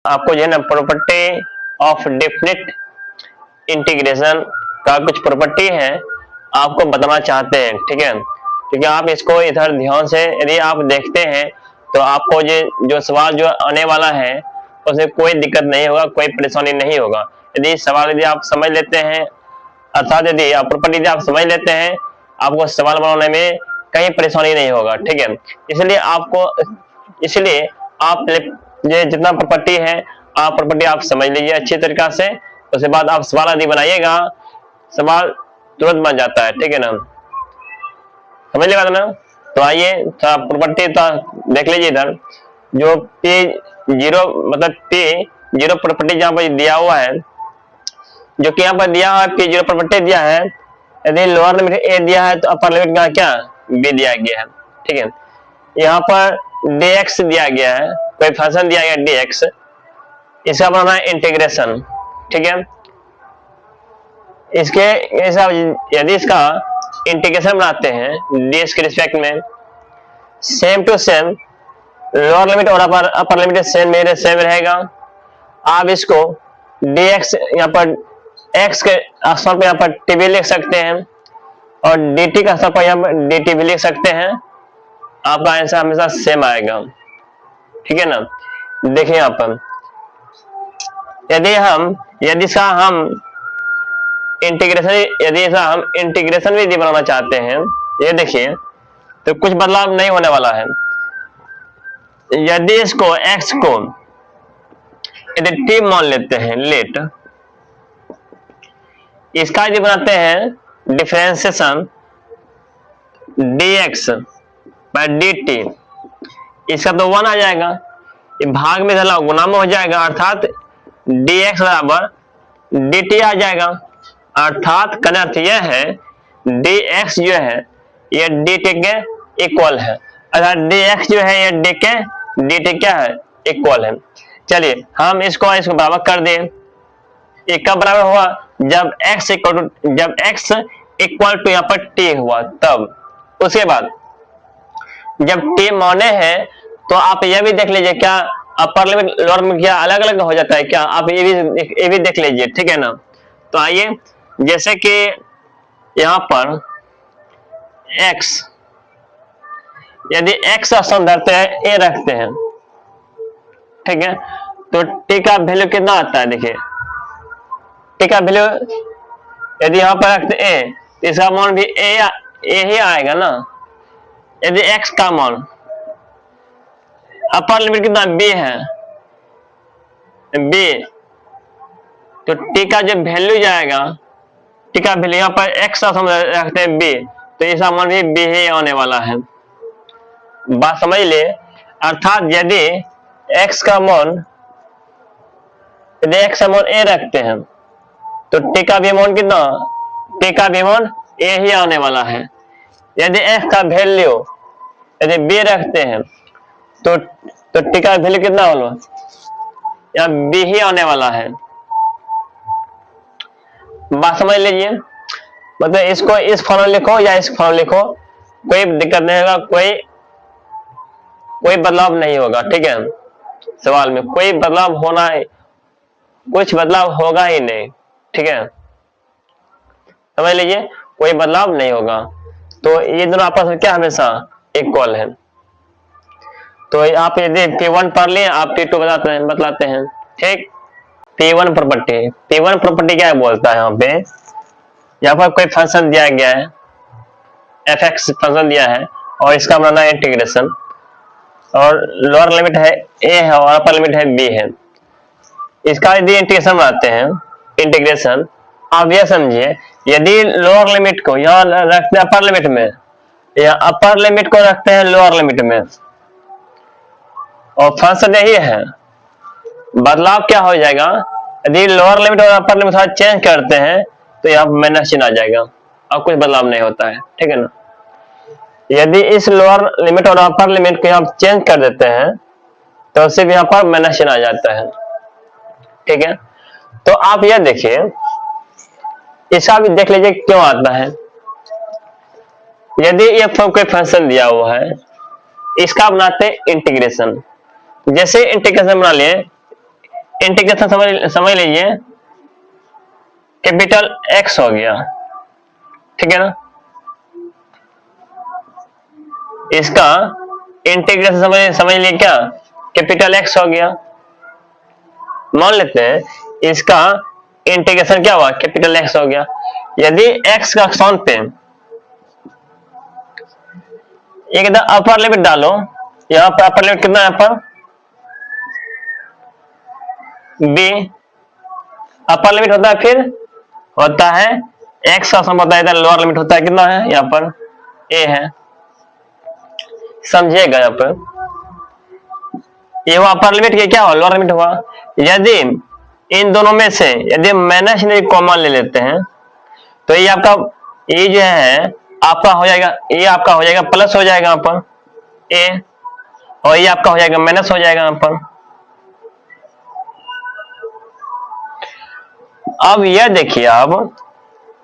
आपको जो है ना प्रॉपर्टी ऑफ डेफिनेट इंटीग्रेशन का कुछ प्रॉपर्टी है आपको बताना चाहते हैं, ठीक है। क्योंकि आप इसको इधर ध्यान से यदि आप देखते हैं तो आपको जो सवाल जो आने वाला है उसमें कोई दिक्कत नहीं होगा, कोई परेशानी नहीं होगा। यदि सवाल यदि आप समझ लेते हैं, अर्थात यदि आप प्रॉपर्टी यदि आप समझ लेते हैं, आपको सवाल बनाने में कहीं परेशानी नहीं होगा, ठीक है। इसलिए आप ये जितना प्रॉपर्टी है आप प्रॉपर्टी आप समझ लीजिए अच्छी तरीका से। उसके बाद आप सवाल यदि बनाइएगा, सवाल तुरंत बन जाता है, ठीक है ना, समझ लेगा ना। तो आइए प्रॉपर्टी देख लीजिए इधर जो P0 मतलब P0 प्रॉपर्टी जहां पर दिया हुआ है, जो कि यहाँ पर दिया हुआ है P0 प्रॉपर्टी दिया है। यदि लोअर लिमिट a दिया है तो अपर लिमिट का क्या b दिया गया है, ठीक है। यहाँ पर dx दिया गया है, कोई फंक्शन दिया गया dx, इसका बनाना है इंटीग्रेशन, ठीक है। इसके यदि इसका इंटीग्रेशन बनाते हैं dx के रिस्पेक्ट में, same to same lower limit और अपर लिमिट सेम रहेगा। आप इसको dx यहाँ पर x के स्थान पर यहाँ पर t भी लिख सकते हैं और dt का स्थान पर यहाँ पर dt भी लिख सकते हैं। आपका आंसर हमेशा सेम आएगा, ठीक है ना। देखिए यहाँ पर यदि इसका हम इंटीग्रेशन भी बनाना चाहते हैं, ये देखिए तो कुछ बदलाव नहीं होने वाला है। यदि इसको x को यदि t मान लेते हैं, लेट इसका यदि बनाते हैं डिफरेंशिएशन dx by dt, इसका तो 1 आ जाएगा, ये भाग में गुणा में हो जाएगा, अर्थात dx बराबर dt आ जाएगा। अर्थात कहने अर्थ यह है dx जो है ये dt के इक्वल है, अर्थात dx जो है ये dt क्या है, इक्वल है। चलिए हम इसको बराबर कर दें। ये कब बराबर हुआ, जब x इक्वल टू यहाँ पर t हुआ तब। उसके बाद जब t माने हैं तो आप यह भी देख लीजिए क्या अपर लिमिट लोअर लिमिट क्या अलग अलग हो जाता है क्या, आप ये भी देख लीजिए, ठीक है ना। तो आइए, जैसे कि यहाँ पर x यदि x स्थान धरते हैं a रखते हैं, ठीक है, तो t का वैल्यू कितना आता है, देखिए t का वैल्यू यदि यहाँ पर रखते a, इसका मान भी a ही आएगा ना। यदि x का मान अपर लिमिट कितना b है, b, तो t का जो वैल्यू जाएगा, t का वैल्यू यहाँ पर x हम रखते हैं b, तो इसका मान भी b ही आने वाला है। बात समझ ले। अर्थात यदि x का मान a रखते हैं तो t का भी मान कितना, t का भी मान a ही आने वाला है। यदि x का वैल्यू यदि b रखते हैं तो t का वैल्यू कितना होगा, यहाँ b ही आने वाला है। बात समझ लीजिए, मतलब इसको इस फॉर्म लिखो या इस फॉर्म लिखो, कोई दिक्कत नहीं होगा, कोई बदलाव नहीं होगा, ठीक है। सवाल में कोई बदलाव होना है, कुछ बदलाव होगा ही नहीं, ठीक है, समझ लीजिए, कोई बदलाव नहीं होगा। तो ये दोनों आपस में क्या हमेशा इक्वल है। तो आप यदि P1 पढ़ लिए, आप P2 बतलाते हैं, ठीक। P1 प्रॉपर्टी क्या बोलता है, यहाँ पर कोई फंक्शन दिया गया है, fx फंक्शन दिया है और इसका बनाना है इंटीग्रेशन, और लोअर लिमिट है a है और अपर लिमिट है b है। इसका यदि इंटीग्रेशन बनाते हैं, इंटीग्रेशन आप यह समझिए, यदि लोअर लिमिट को यहाँ रखते हैं अपर लिमिट में या अपर लिमिट को रखते हैं लोअर लिमिट में, और फंक्शन यही है, बदलाव क्या हो जाएगा, यदि लोअर लिमिट और अपर लिमिट चेंज करते हैं तो यहाँ माइनस चिन्ह आ जाएगा और कुछ बदलाव नहीं होता है, ठीक है ना। यदि इस लोअर लिमिट और अपर लिमिट को यहाँ चेंज कर देते हैं तो सिर्फ यहाँ पर माइनस चिन्ह आ जाता है, ठीक है। तो आप यह देखिए, इसका भी देख लीजिए क्यों आता है। यदि ये कोई फंक्शन दिया हुआ है, इसका बनाते हैं इंटीग्रेशन। जैसे इंटीग्रेशन बना लिए, इंटीग्रेशन समझ लीजिए कैपिटल एक्स हो गया, ठीक है ना। इसका इंटीग्रेशन समझ लिए क्या, कैपिटल एक्स हो गया। मान लेते हैं इसका इंटीग्रेशन क्या हुआ, कैपिटल एक्स हो गया। यदि एक्स का स्थान पे एकदम अपर लिमिट डालो, यहां पर अपर लिमिट कितना है पर बी, अपर लिमिट होता है, फिर होता है एक्स का सम होता है, लोअर लिमिट होता है कितना है, यहाँ पर ए है, समझिएगा। यहाँ पर ये हुआ अपर लिमिट, के क्या हुआ लोअर लिमिट हुआ। यदि इन दोनों में से यदि माइनस कॉमन ले लेते हैं तो ये आपका ये जो है आपका हो जाएगा, ये आपका हो जाएगा प्लस हो जाएगा यहाँ पर ए, और ये आपका हो जाएगा माइनस हो जाएगा यहाँ पर। अब यह देखिए, अब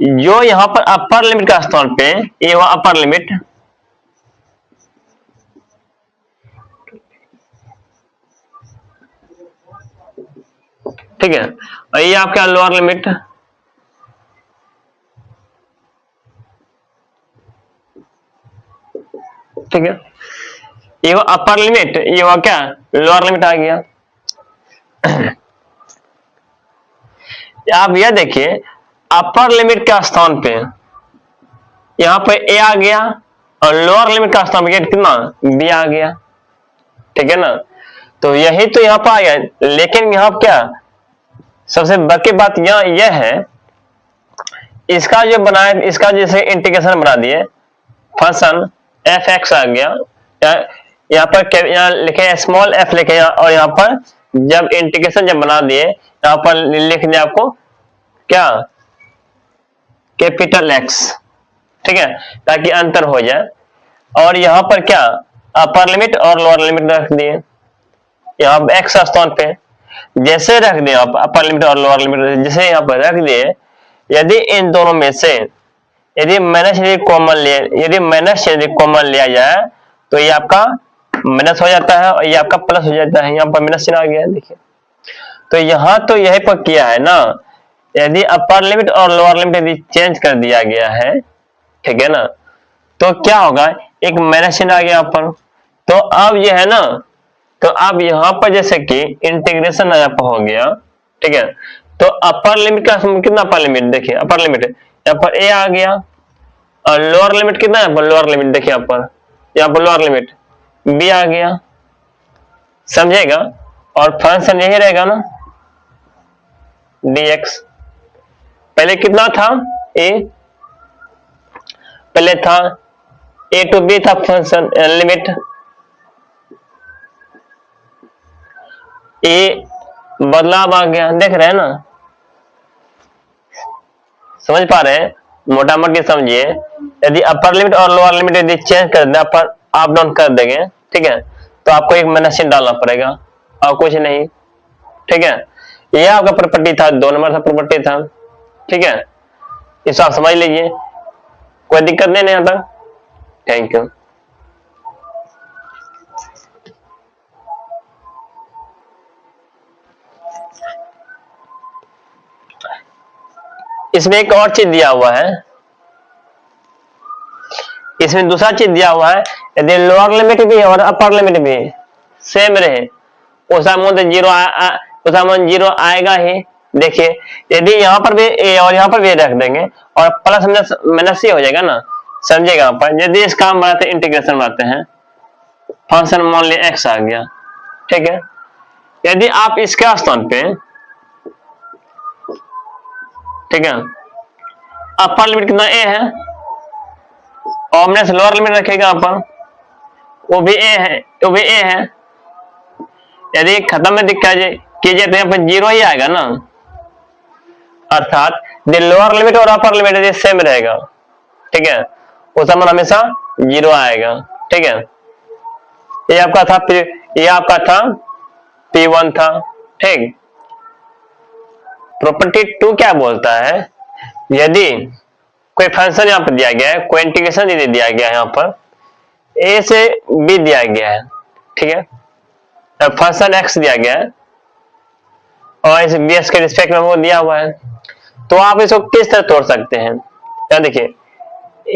जो यहां पर अपर लिमिट का स्थान पे ये हुआ अपर लिमिट, ठीक है, और ये आपका लोअर लिमिट, ठीक है। ये हुआ अपर लिमिट, ये हुआ क्या लोअर लिमिट आ गया। आप यह देखिए अपर लिमिट का स्थान पे यहां पर ए आ गया और लोअर लिमिट का स्थान पे कितना बी आ गया, ठीक है ना। तो यही तो यहां पर आ गया, लेकिन यहां क्या सबसे बड़ी बात यह है, इसका जो बनाया, इसका जैसे इंटीग्रेशन बना दिए, फंक्शन एफ एक्स आ गया, यहाँ पर यहाँ लिखे स्मॉल एफ लिखे, और यहाँ पर जब इंटीग्रेशन जब बना दिए यहाँ पर लिख दिया आपको क्या कैपिटल एक्स, ठीक है, ताकि अंतर हो जाए। और यहाँ पर क्या अपर लिमिट और लोअर लिमिट रख दिए, यहाँ एक्स स्थान पे जैसे रख दिए आप अपर लिमिट और लोअर लिमिट जैसे यहाँ पर रख दिए। यदि इन दोनों में से यदि माइनस यदि कॉमन लिया जाए तो ये आपका माइनस हो जाता है और ये आपका प्लस हो जाता है, यहाँ पर माइनस चिन्ह आ गया देखिए। तो यहाँ तो यही पर किया है ना, यदि अपर लिमिट और लोअर लिमिट यदि चेंज कर दिया गया है, ठीक है ना, तो क्या होगा एक माइनस चिन्ह आ गया यहाँ पर। तो अब ये है ना, तो अब यहाँ पर जैसे कि इंटीग्रेशन यहाँ पर हो गया, ठीक है, तो अपर लिमिट का कितना अपर लिमिट देखिए, अपर लिमिट यहाँ पर ए आ गया और लोअर लिमिट कितना है, लोअर लिमिट देखिए यहाँ पर लोअर लिमिट बी आ गया, समझेगा। और फंक्शन यही रहेगा ना dx, पहले कितना था ए, पहले था ए टू बी था फंक्शन लिमिट, ए बदलाव आ गया, देख रहे हैं ना, समझ पा रहे हैं, मोटा मोटी समझिए। यदि अपर लिमिट और लोअर लिमिट यदि चेंज कर दें, अपर अप डाउन कर देंगे, ठीक है, तो आपको एक माइनस चिन्ह डालना पड़ेगा और कुछ नहीं, ठीक है। यह आपका प्रॉपर्टी था, 2 नंबर का प्रॉपर्टी था, ठीक है, इसको आप समझ लीजिए, कोई दिक्कत नहीं यहाँ तक। Thank you. इसमें एक और चीज दिया हुआ है, इसमें दूसरा चीज दिया हुआ है, यदि लोअर लिमिट भी और अपर लिमिट भी सेम रहे उस अमाउंट जीरो आएगा ही। देखिए यदि यहाँ पर भी ए और यहाँ पर भी रख देंगे और प्लस माइनस ही हो जाएगा ना, समझेगा। यहाँ पर यदि इसका हम बनाते इंटीग्रेशन बनाते हैं, फंक्शन मान लिया एक्स आ गया, ठीक है, यदि आप इसके स्थान पे, ठीक है, अपर लिमिट कितना ए है और माइनस लोअर लिमिट रखेगा यहाँ पर, वो भी ए है, वो भी ए है। यदि खत्म में कीजिए तो यहाँ पर जीरो ही आएगा ना, अर्थात लोअर लिमिट और अपर लिमिट यदि सेम रहेगा, ठीक है, उस समय हमेशा जीरो आएगा, ठीक है। ये आपका था ये आपका था P1 था, ठीक। प्रॉपर्टी 2 क्या बोलता है, यदि कोई फंक्शन यहाँ पर दिया गया है, कोई इंटीग्रेशन यदि दिया गया है, यहाँ पर a से b दिया गया है, ठीक है, फंक्शन x दिया गया है, और इस bs के रिस्पेक्ट में वो दिया हुआ है। तो आप इसको किस तरह तोड़ सकते हैं? क्या देखिए,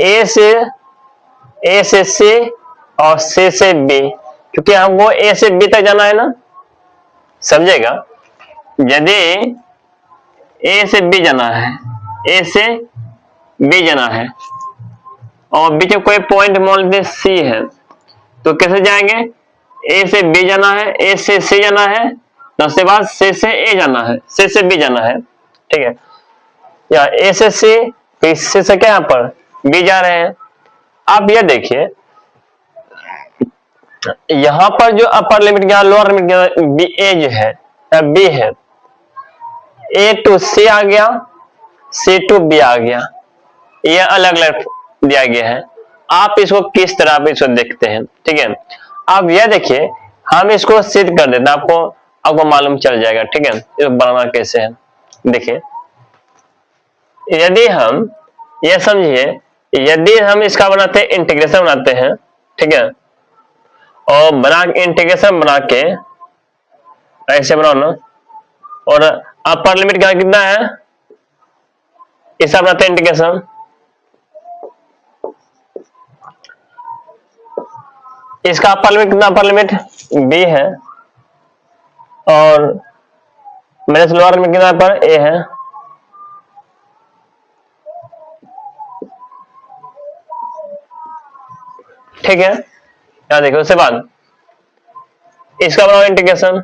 a से c और c से b, क्योंकि हमको a से b तक जाना है ना, समझेगा। यदि a से b जाना है, a से b जाना है और b के कोई पॉइंट मान लीजिए c है, तो कैसे जाएंगे? a से b जाना है, a से c जाना है, तो उसके बाद c से a जाना है, c से b जाना है, ठीक है। या a से c, फिर c से क्या यहाँ पर b जा रहे हैं। आप ये देखिए, यहां पर जो अपर लिमिट या लोअर लिमिट बी ए जो है या बी है, ए टू सी आ गया, सी टू बी आ गया, ये अलग अलग दिया गया है। आप इसको किस तरह आप इसको देखते हैं, ठीक है। आप यह देखिए, हम इसको सिद्ध कर देते हैं, आपको मालूम चल जाएगा, ठीक है, इसको बनाना कैसे है। देखिए, यदि हम यह समझिए, यदि हम इसका बनाते हैं, इंटीग्रेशन बनाते हैं, ठीक है, और इंटीग्रेशन बना के ऐसे बनाओ ना, और अपर लिमिट का कितना है, इसका बनाते हैं इंटीग्रेशन, इसका अपर लिमिट कितना, अपर लिमिट b है और मेरे लोअर लिमिट कितना पर a है, ठीक है। यहाँ देखो, उसके बाद इसका बनाओ इंटीग्रेशन,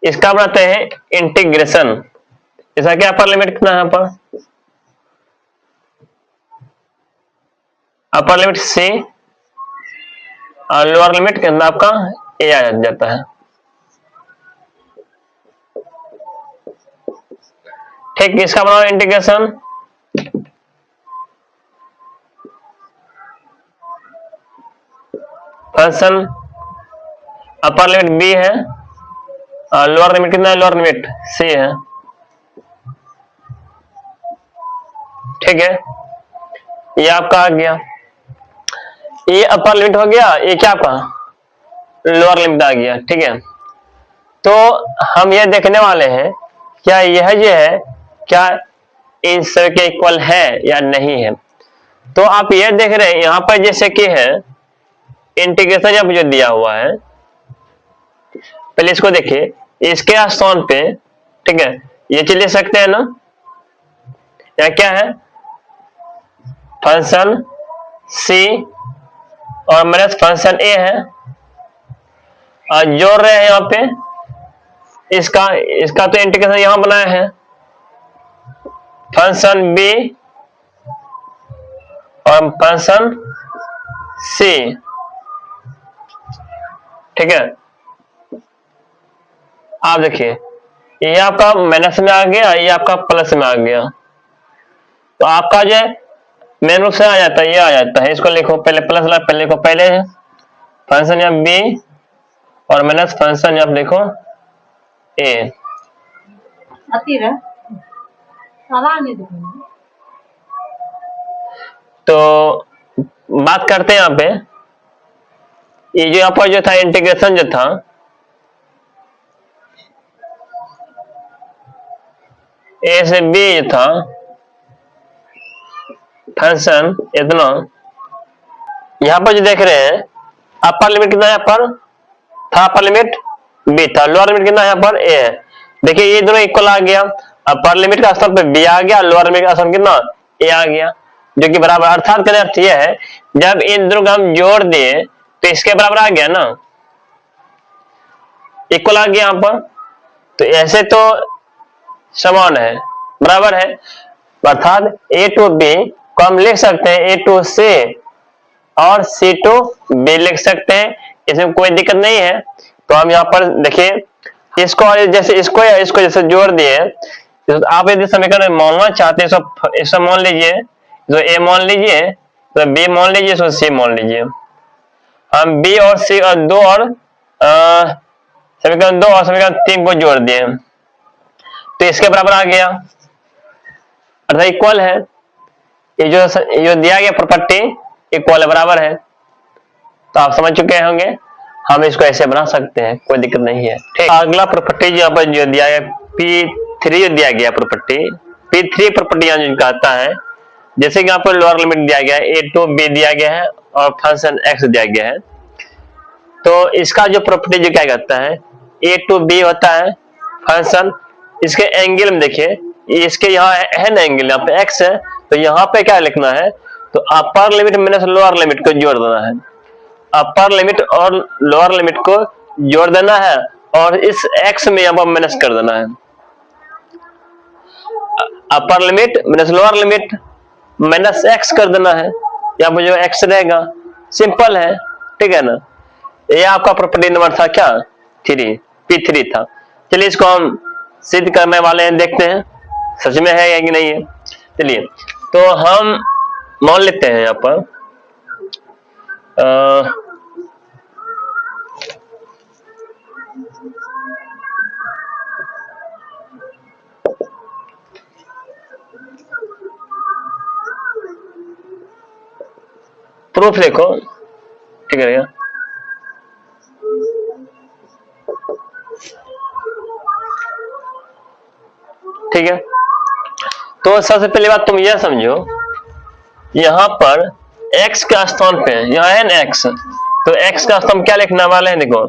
इसका बनाते हैं इंटीग्रेशन, इसका क्या अपर लिमिट कितना है, यहाँ पर अपर लिमिट c और लोअर लिमिट कितना आपका a आ जाता है, ठीक। इसका बनाओ integration, function upper limit b है और लोअर लिमिट कितना है, लोअर लिमिट c है, ठीक है। ये आपका आ गया, ये अपर लिमिट हो गया, ये क्या आपका लोअर लिमिट आ गया, ठीक है। तो हम ये देखने वाले हैं, क्या यह जो है क्या इन सब के इक्वल है या नहीं है। तो आप ये देख रहे हैं, यहां पर जैसे कि है इंटीग्रेशन जब जो दिया हुआ है, पहले इसको देखिए, इसके स्थान पे, ठीक है, ये चीज ले सकते हैं ना, या क्या है, फंक्शन c और माइनस फंक्शन a है, और जोड़ रहे हैं यहाँ पे इसका तो इंटीग्रेशन यहां बनाया है, फंक्शन b और फंक्शन c, ठीक है। आप देखिए, ये आपका माइनस में आ गया, ये आपका प्लस में आ गया, तो आपका जो मेन रूप से आ जाता है, ये आ जाता है। इसको लिखो पहले प्लस, पहले लिखो पहले फंक्शन या b और माइनस फंक्शन आप देखो a, तो बात करते हैं यहाँ पे, ये जो यहाँ पर जो था इंटीग्रेशन जो था, a से b जो था फंक्शन इतना, यहाँ पर जो देख रहे हैं अपर लिमिट कितना, यहाँ पर था अपर लिमिट b था, लोअर लिमिट कितना यहाँ पर a है। देखिए ये दोनों इक्वल आ गया, अपर लिमिट का स्थान पे b आ गया, लोअर लिमिट का स्थान कितना a आ गया, जो कि बराबर, अर्थात का अर्थ यह है जब इन दोनों को हम जोड़ दिए तो इसके बराबर आ गया ना, इक्वल आ गया यहाँ पर। तो ऐसे तो समान है, बराबर है, अर्थात a टू b को हम लिख सकते हैं a टू c और c टू b लिख सकते हैं, इसमें कोई दिक्कत नहीं है। तो हम यहाँ पर देखिए, इसको जैसे इसको या इसको जैसे जोड़ दिए, तो आप यदि समीकरण मानना चाहते हैं इसको मान लीजिए, तो a मान लीजिए, तो b मान लीजिए, तो c मान लीजिए। हम b और c और दो और समीकरण 2 और समीकरण 3 को जोड़ दिए, तो इसके बराबर आ गया, अर्थात इक्वल है। ये जो दिया गया प्रॉपर्टी इक्वल है, बराबर है। तो आप समझ चुके होंगे, हम इसको ऐसे बना सकते हैं, कोई दिक्कत नहीं है। ठीक, अगला प्रॉपर्टी यहाँ पर जो दिया गया P3 दिया गया प्रॉपर्टी, P3 प्रॉपर्टी यहाँ जो कहता है, जैसे कि यहाँ पर लोअर लिमिट दिया गया है, a to b दिया गया है और फंक्शन x दिया गया है, तो इसका जो प्रॉपर्टी जो क्या कहता है, a to b होता है फंक्शन, इसके एंगल में देखिए, इसके यहाँ है ना एंगल, यहाँ पे x है, तो यहाँ पे क्या लिखना है, तो upper limit minus lower limit को जोड़ देना है, अपर लिमिट और लोअर लिमिट को जोड़ देना है और इस x में यहाँ पर माइनस कर देना है, upper limit minus lower limit minus x कर देना है, यहाँ पर जो x रहेगा, सिंपल है, ठीक है ना। ये आपका प्रॉपर्टी नंबर था क्या, P3 था। चलिए इसको हम सिद्ध करने वाले हैं, देखते हैं सच में है या कि नहीं है। चलिए तो हम मान लेते हैं यहाँ पर प्रूफ देखो, ठीक है, ठीक है। तो सबसे पहली बात तुम यह समझो, यहाँ पर x का स्थान पे, यहाँ है ना x, तो x का स्थान क्या लिखने वाले हैं, देखो,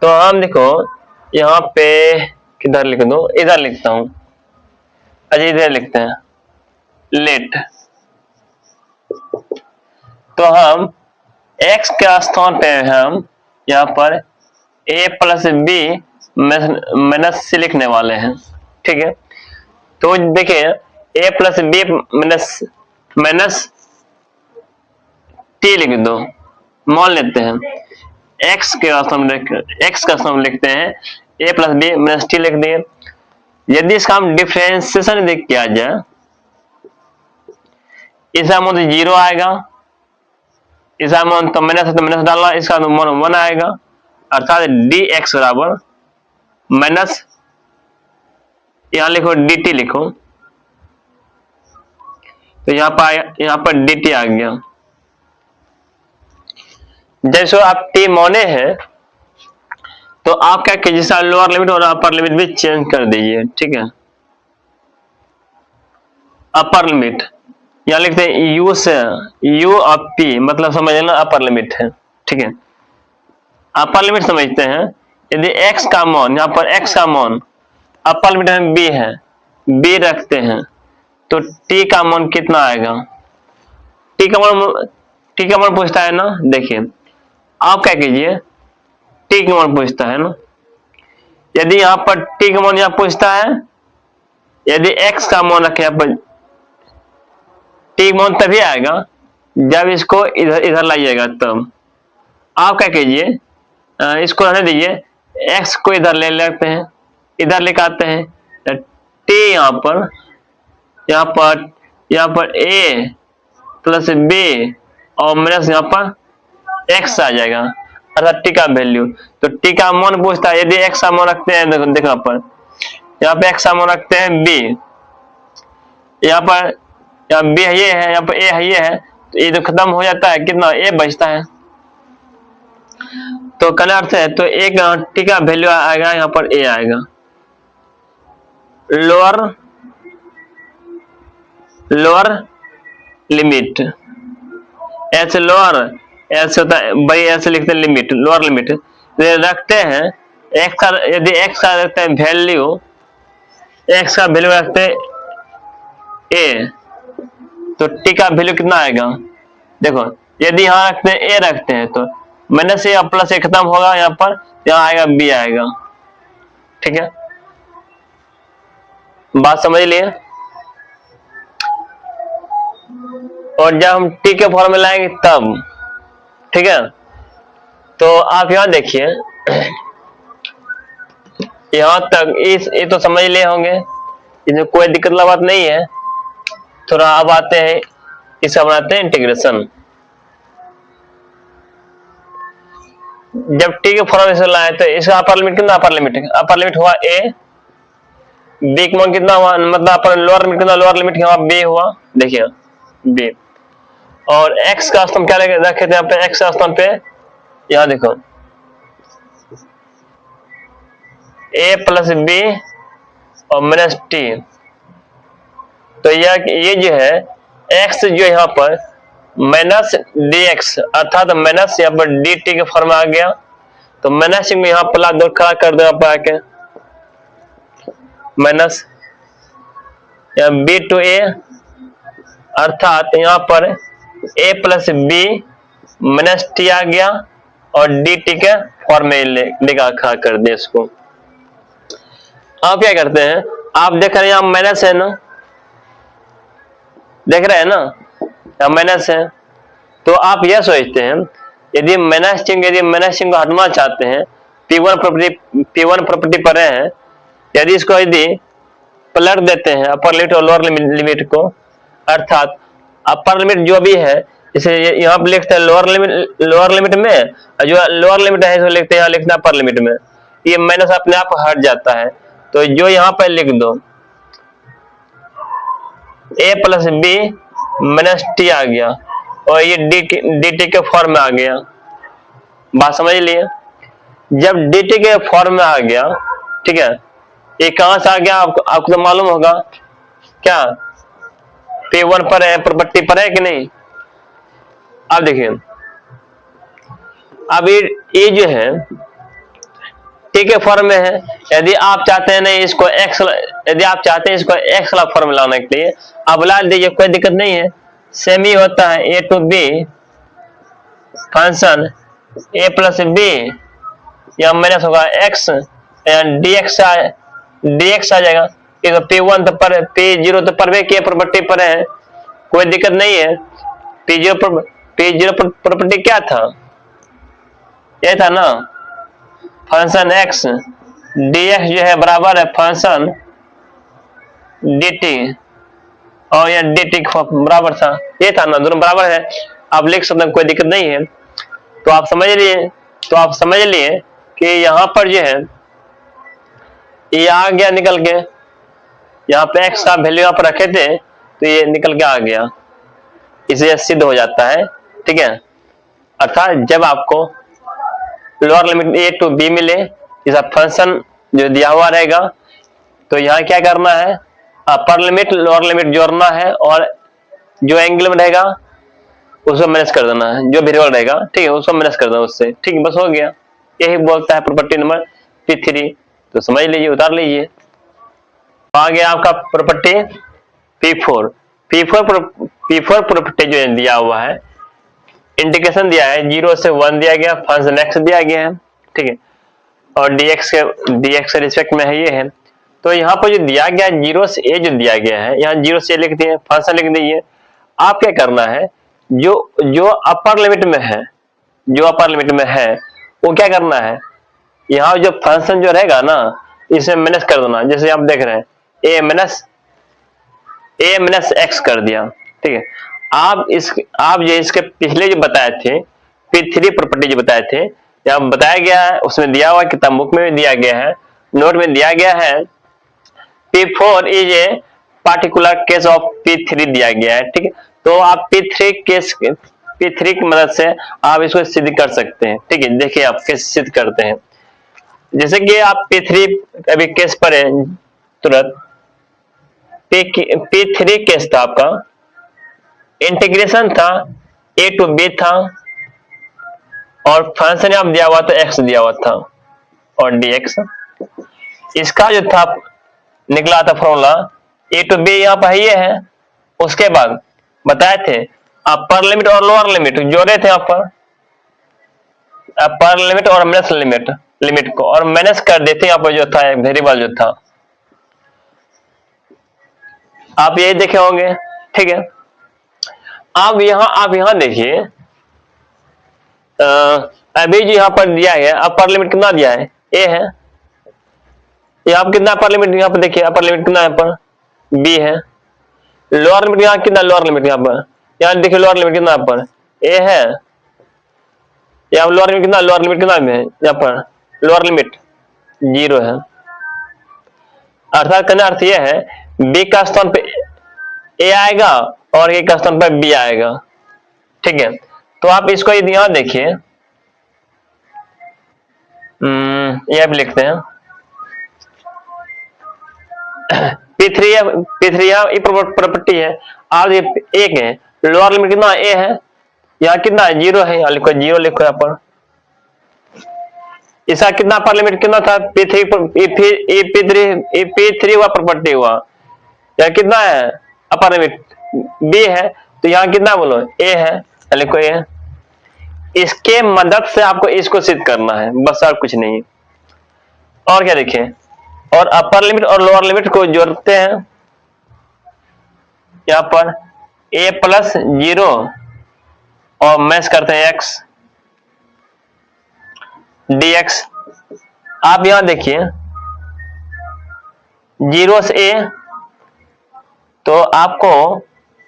तो हम देखो यहाँ पे किधर लिख दो, इधर लिखता हूं, अच्छा इधर लिखते हैं लेट, तो हम x के स्थान पे हम यहाँ पर a plus B minus C लिखने वाले हैं, ठीक है। तो देखिए a plus B minus T लिख दो, मान लेते हैं x का स्थान लिखते हैं a plus B minus T लिख दिए। यदि इसका हम डिफरेंशिएशन देख किया जाए, इसका मान 0 आएगा, इसका मान तो माइनस डालना, इसका मान 1 आएगा, अर्थात dx बराबर माइनस, यहाँ लिखो dt लिखो, तो यहाँ पर dt आ गया। जैसे आप t माने हैं तो आप क्या कीजिए, लोअर लिमिट और अपर लिमिट भी चेंज कर दीजिए, ठीक है। अपर लिमिट यहाँ लिखते हैं u से, u और p मतलब समझ लेना अपर लिमिट है, ठीक है। अपर लिमिट समझते हैं, यदि x का मान, यहाँ पर x का मान अपर लिमिट में b है, b रखते हैं, तो t का मान कितना आएगा, t का मान पूछता है ना, देखिए आप क्या कीजिए, t का मान पूछता है ना, यदि यहाँ पर t का मान यहाँ पूछता है, यदि x का मान रखे यहाँ पर, t का मान तभी आएगा जब इसको इधर लाइएगा, तब आप क्या कीजिए, इसको रहने दीजिए, x को इधर ले लेते हैं, इधर लेकर आते हैं, t यहाँ पर a प्लस b और माइनस यहाँ पर x आ जाएगा, अर्थात t का वैल्यू। तो t का मान पूछता है, यदि x का मान रखते हैं, देखो यहाँ पर, यहाँ पे x का मान रखते हैं b, यहाँ b है, ये है, यहाँ पर a है, ये है, तो ये तो खत्म हो जाता है, कितना a बचता है, तो कहना अर्थ है, तो एक t का वैल्यू आएगा, यहाँ पर a आएगा, लोअर लिमिट, ऐसे लोअर, ऐसे होता है भाई, ऐसे लिखते हैं लिमिट, लोअर लिमिट रखते हैं x का, यदि x का रखते हैं वैल्यू, x का वैल्यू रखते हैं a, तो t का वैल्यू कितना आएगा, देखो यदि यहाँ रखते हैं a रखते हैं, तो माइनस a प्लस a खत्म होगा, यहाँ पर यहाँ आएगा b आएगा, ठीक है, बात समझ लिए। और जब हम t के फॉर्म में लाएंगे तब, ठीक है, तो आप यहाँ देखिए, यहाँ तक ये तो समझ लिए होंगे, इसमें कोई दिक्कत वाली बात नहीं है। थोड़ा अब आते हैं, इसका बनाते हैं इंटीग्रेशन। जब t के फॉर्म में लाए तो इसका अपर लिमिट कितना, अपर लिमिट हुआ a, b का मान कितना हुआ, मतलब अपर लोअर लिमिट कितना, लोअर लिमिट यहाँ b हुआ, देखिए b, और x का स्थान क्या रखे थे यहाँ पे, x का स्थान पे यहां देखो a प्लस बी और माइनस टी, तो ये जो है x जो यहाँ पर माइनस डी एक्स अर्थात माइनस यहाँ पर डी टी के फॉर्म में आ गया, तो माइनस में यहाँ प्लस दो खड़ा कर दो यहाँ पर आके माइनस बी टू ए अर्थात यहाँ पर a plus B minus T आ गया और डी टी के फॉर्म में लेकर खड़ा कर दे इसको। आप क्या करते हैं, आप देख रहे हैं यहाँ माइनस है ना, देख रहे हैं ना यहाँ माइनस है, तो आप यह सोचते हैं यदि माइनस चिन्ह को हटना चाहते हैं, P1 प्रॉपर्टी पर है, यदि इसको यदि पलट देते हैं अपर लिमिट और लोअर लिमिट को, अर्थात अपर लिमिट जो भी है इसे यहाँ पर लिखते हैं लोअर लिमिट में, जो लोअर लिमिट है इसको लिखते हैं यहाँ लिखना अपर लिमिट में, ये माइनस अपने आप हट जाता है। तो जो यहाँ पर लिख दो a plus B minus T आ गया और ये डी टी के फॉर्म में आ गया। बात समझ लिए, जब डी टी के फॉर्म में आ गया, ठीक है, ये कहां से आ गया आपको तो मालूम होगा क्या, P1 पर है, प्रॉपर्टी पर है कि नहीं। अब देखिए अब ये जो है टी के फॉर्म में है, यदि आप चाहते हैं नहीं इसको एक्स, यदि आप चाहते हैं इसको एक्स वाला फॉर्म लाने के लिए आप ला दीजिए, कोई दिक्कत नहीं है। सेम ही होता है A to B function a plus B या माइनस होगा x dx आ जाएगा। P1 तो पर P0 तो पर के प्रॉपर्टी पर है, कोई दिक्कत नहीं है। P0 प्रॉपर्टी क्या था, ये था ना फंक्शन x dx जो है बराबर है फंक्शन dt और यह dt बराबर था, ये था ना, दोनों बराबर है, आप लिख सकते हैं, कोई दिक्कत नहीं है। तो आप समझ लिए कि यहाँ पर जो है ये आ गया निकल के, यहाँ पे x का वैल्यू यहाँ पर रखे थे तो ये निकल के आ गया, इसे सिद्ध हो जाता है, ठीक है। अर्थात जब आपको lower limit a to b मिले, इसका फंक्शन जो दिया हुआ रहेगा, तो यहाँ क्या करना है, अपर लिमिट लोअर लिमिट जोड़ना है और जो एंगल में रहेगा उसको माइनस कर देना है, जो वेरिएबल रहेगा, ठीक है, उसको माइनस कर देना उससे, ठीक है, बस हो गया। यही बोलता है प्रॉपर्टी नंबर P3, तो समझ लीजिए, उतार लीजिए। आ गया आपका प्रॉपर्टी P4 प्रॉपर्टी जो दिया हुआ है, इंटीग्रेशन दिया है 0 से 1 दिया गया, फंक्शन x दिया गया है, ठीक है, और dx के रिस्पेक्ट में है ये है। तो यहाँ पर जो दिया गया 0 से a जो दिया गया है, यहाँ 0 से a लिख दिए, फंक्शन लिख दीजिए। आप क्या करना है, जो अपर लिमिट में है वो क्या करना है, यहाँ जो फंक्शन जो रहेगा ना इसे माइनस कर देना, जैसे आप देख रहे हैं a माइनस x कर दिया, ठीक है। आप जो इसके पिछले जो बताए थे P3 प्रॉपर्टी जो बताए थे, यहाँ बताया गया है, उसमें दिया हुआ किताब बुक में भी दिया गया है, नोट में दिया गया है, P4 is a particular case of P3 दिया गया है, ठीक है। तो आप P3 की मदद से आप इसको सिद्ध कर सकते हैं, ठीक है। देखिए आप कैसे सिद्ध करते हैं, जैसे कि आप P3 अभी केस पर है, तुरंत P3 केस था आपका, इंटीग्रेशन था a टू b था और फंक्शन आप दिया हुआ था x दिया हुआ था और dx, इसका जो था निकला था फॉर्मूला a टू b यहाँ पर ये है। उसके बाद बताए थे अपर लिमिट और लोअर लिमिट जोड़े थे, यहाँ पर अपर लिमिट और माइनस लिमिट को और माइनस कर देते यहाँ पर जो था वेरिएबल जो था, आप यही देखे होंगे, ठीक है। आप यहाँ देखिए, अभी जो यहाँ पर दिया है अपर लिमिट कितना दिया है, a है, यहाँ पर कितना अपर लिमिट, यहाँ पर देखिए अपर लिमिट कितना यहाँ पर b है, लोअर लिमिट यहाँ कितना, लोअर लिमिट यहाँ देखिए लोअर लिमिट कितना यहाँ पर a है, यहाँ लोअर लिमिट कितना है यहाँ पर लोअर लिमिट 0 है। अर्थात कहने अर्थ यह है b का स्थान पे a आएगा और a का स्थान पर b आएगा, ठीक है। तो आप इसको यदि यहाँ देखिए यह भी लिखते हैं P3 ये प्रॉपर्टी है। और ये एक है, लोअर लिमिट कितना ए है, यहाँ कितना है 0 है, यहाँ लिखो 0 लिखो यहाँ पर। इसका कितना अपर लिमिट कितना था P3 हुआ प्रॉपर्टी हुआ, यहाँ कितना है अपर लिमिट B है, तो यहाँ कितना बोलो A है, लिखो A। इसके मदद से आपको इसको सिद्ध करना है, बस और कुछ नहीं। और क्या देखें, और अपर लिमिट और लोअर लिमिट को जोड़ते हैं यहाँ पर A प्लस 0 और मैच करते हैं x dx। आप यहां देखिए 0 से a, तो आपको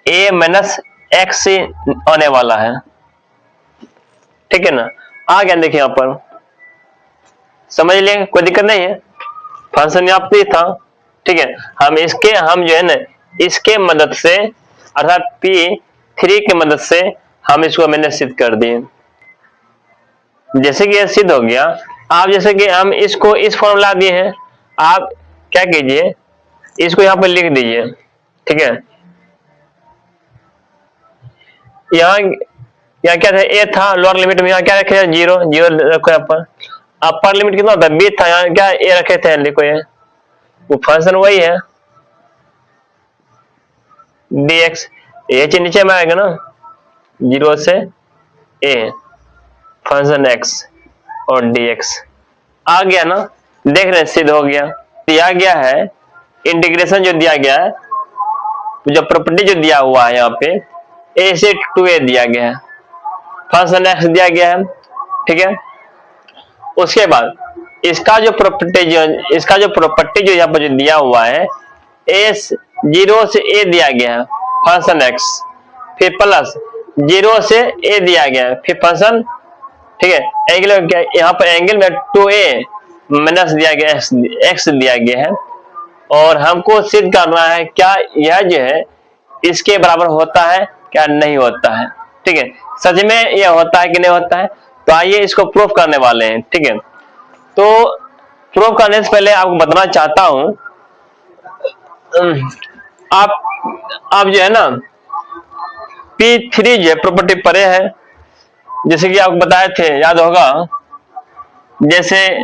a माइनस एक्स आने वाला है, ठीक है ना। आ गया देखिए यहां पर, समझ लेंगे, कोई दिक्कत नहीं है, फंक्शन यहाँ पे था, ठीक है। हम जो है ना इसके मदद से अर्थात P3 की मदद से हम इसको मैंने सिद्ध कर दिए। जैसे कि यह सिद्ध हो गया, आप जैसे कि हम इसको इस फॉर्मूला दिए हैं, आप क्या कीजिए इसको यहाँ पर लिख दीजिए, ठीक है। यहाँ क्या था ए था, लोअर लिमिट में यहाँ क्या रखे 0 रखो यहाँ पर। अपर लिमिट कितना होता है बी था, यहाँ क्या ए रखे थे, लिखो ये वो फंक्शन वही है dx, ये नीचे में आएगा ना 0 से a फंक्शन x और dx आ गया ना, देख रहे हैं सिद्ध हो गया। दिया गया है इंटीग्रेशन जो दिया गया है, जो प्रॉपर्टी जो दिया हुआ है यहाँ पे a से 2a दिया गया है, फंक्शन x दिया गया है, ठीक है। उसके बाद इसका जो प्रॉपर्टी जो यहाँ पर जो दिया हुआ है a 0 से a दिया गया है फंक्शन x, फिर प्लस 0 से a दिया गया है फिर फंक्शन, ठीक है। एंगल यहाँ पर एंगल में 2a माइनस दिया गया x दिया गया है, और हमको सिद्ध करना है क्या यह जो है इसके बराबर होता है क्या नहीं होता है, ठीक है। सच में यह होता है कि नहीं होता है, तो आइए इसको प्रूफ करने वाले हैं, ठीक है। तो प्रूफ करने से पहले आपको बताना चाहता हूं, आप जो है ना P3 जो प्रॉपर्टी परे है, जैसे कि आपको बताए थे, याद होगा, जैसे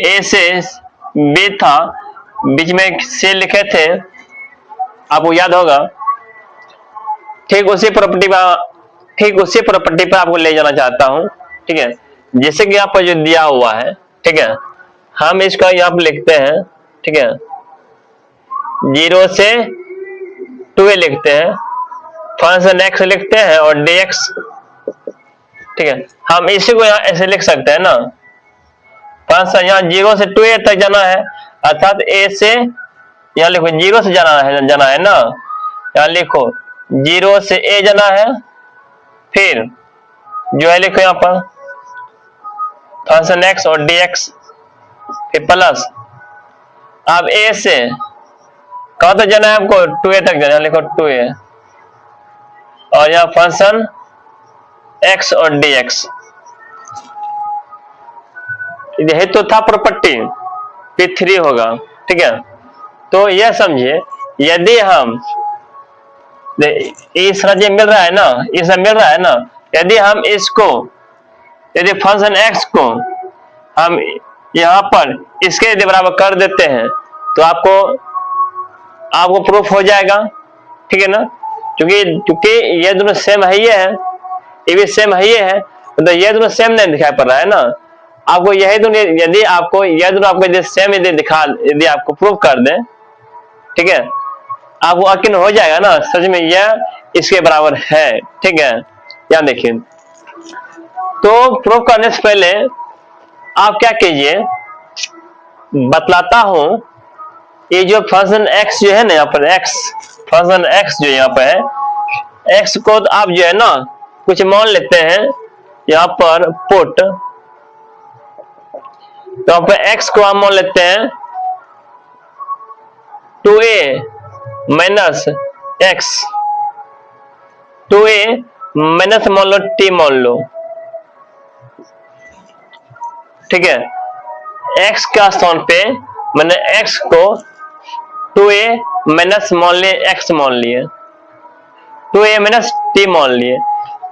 A से B था, बीच में C लिखे थे, आपको याद होगा। ठीक उसी प्रॉपर्टी पर आपको ले जाना चाहता हूं, ठीक है। जैसे कि यहाँ पर जो दिया हुआ है, ठीक है, हम इसका यहाँ पर लिखते हैं, ठीक है, 0 से 2a लिखते हैं, फंक्शन x लिखते हैं और dx, ठीक है। हम इसी को यहाँ ऐसे लिख सकते हैं ना, फंक्शन यहाँ 0 से 2a तक जाना है, अर्थात a से यहाँ लिखो 0 से जाना है ना, यहाँ लिखो 0 से a जाना है, फिर जो है लिखो यहाँ पर फंक्शन x और dx, फिर प्लस अब a से कहाँ तक जाना है हमको 2a तक जाना है, लिखो 2a, और यहाँ फंक्शन x और dx, यही तो था प्रॉपर्टी, P3 होगा, ठीक है। तो यह समझिए, यदि हम इस तरह मिल रहा है ना, इस मिल रहा है ना, यदि हम इसको, यदि फंक्शन x को हम यहाँ पर इसके बराबर कर देते हैं, तो आपको प्रूफ हो जाएगा, ठीक है ना। क्योंकि ये दोनों सेम है, ये भी सेम है, तो ये दोनों सेम नहीं दिखाई पड़ रहा है ना। आपको यही दोनों, यदि आपको सेम यदि आपको प्रूफ कर दें, ठीक है, आपको यकीन हो जाएगा ना सच में यह इसके बराबर है, ठीक है। यहाँ देखिए, तो प्रूफ करने से पहले आप क्या कीजिए, बतलाता हूं, ये जो फंक्शन x जो है ना, यहाँ पर फंक्शन x जो यहाँ पर है, x को तो आप जो है ना कुछ मान लेते हैं यहाँ पर पुट, तो यहाँ पर x को हम मान लेते हैं 2a minus x, 2a minus मान लो t मान लो, ठीक है। x का स्थान पे मैंने x को 2a माइनस मान लिए x मान लिए, 2a माइनस t मान लिए,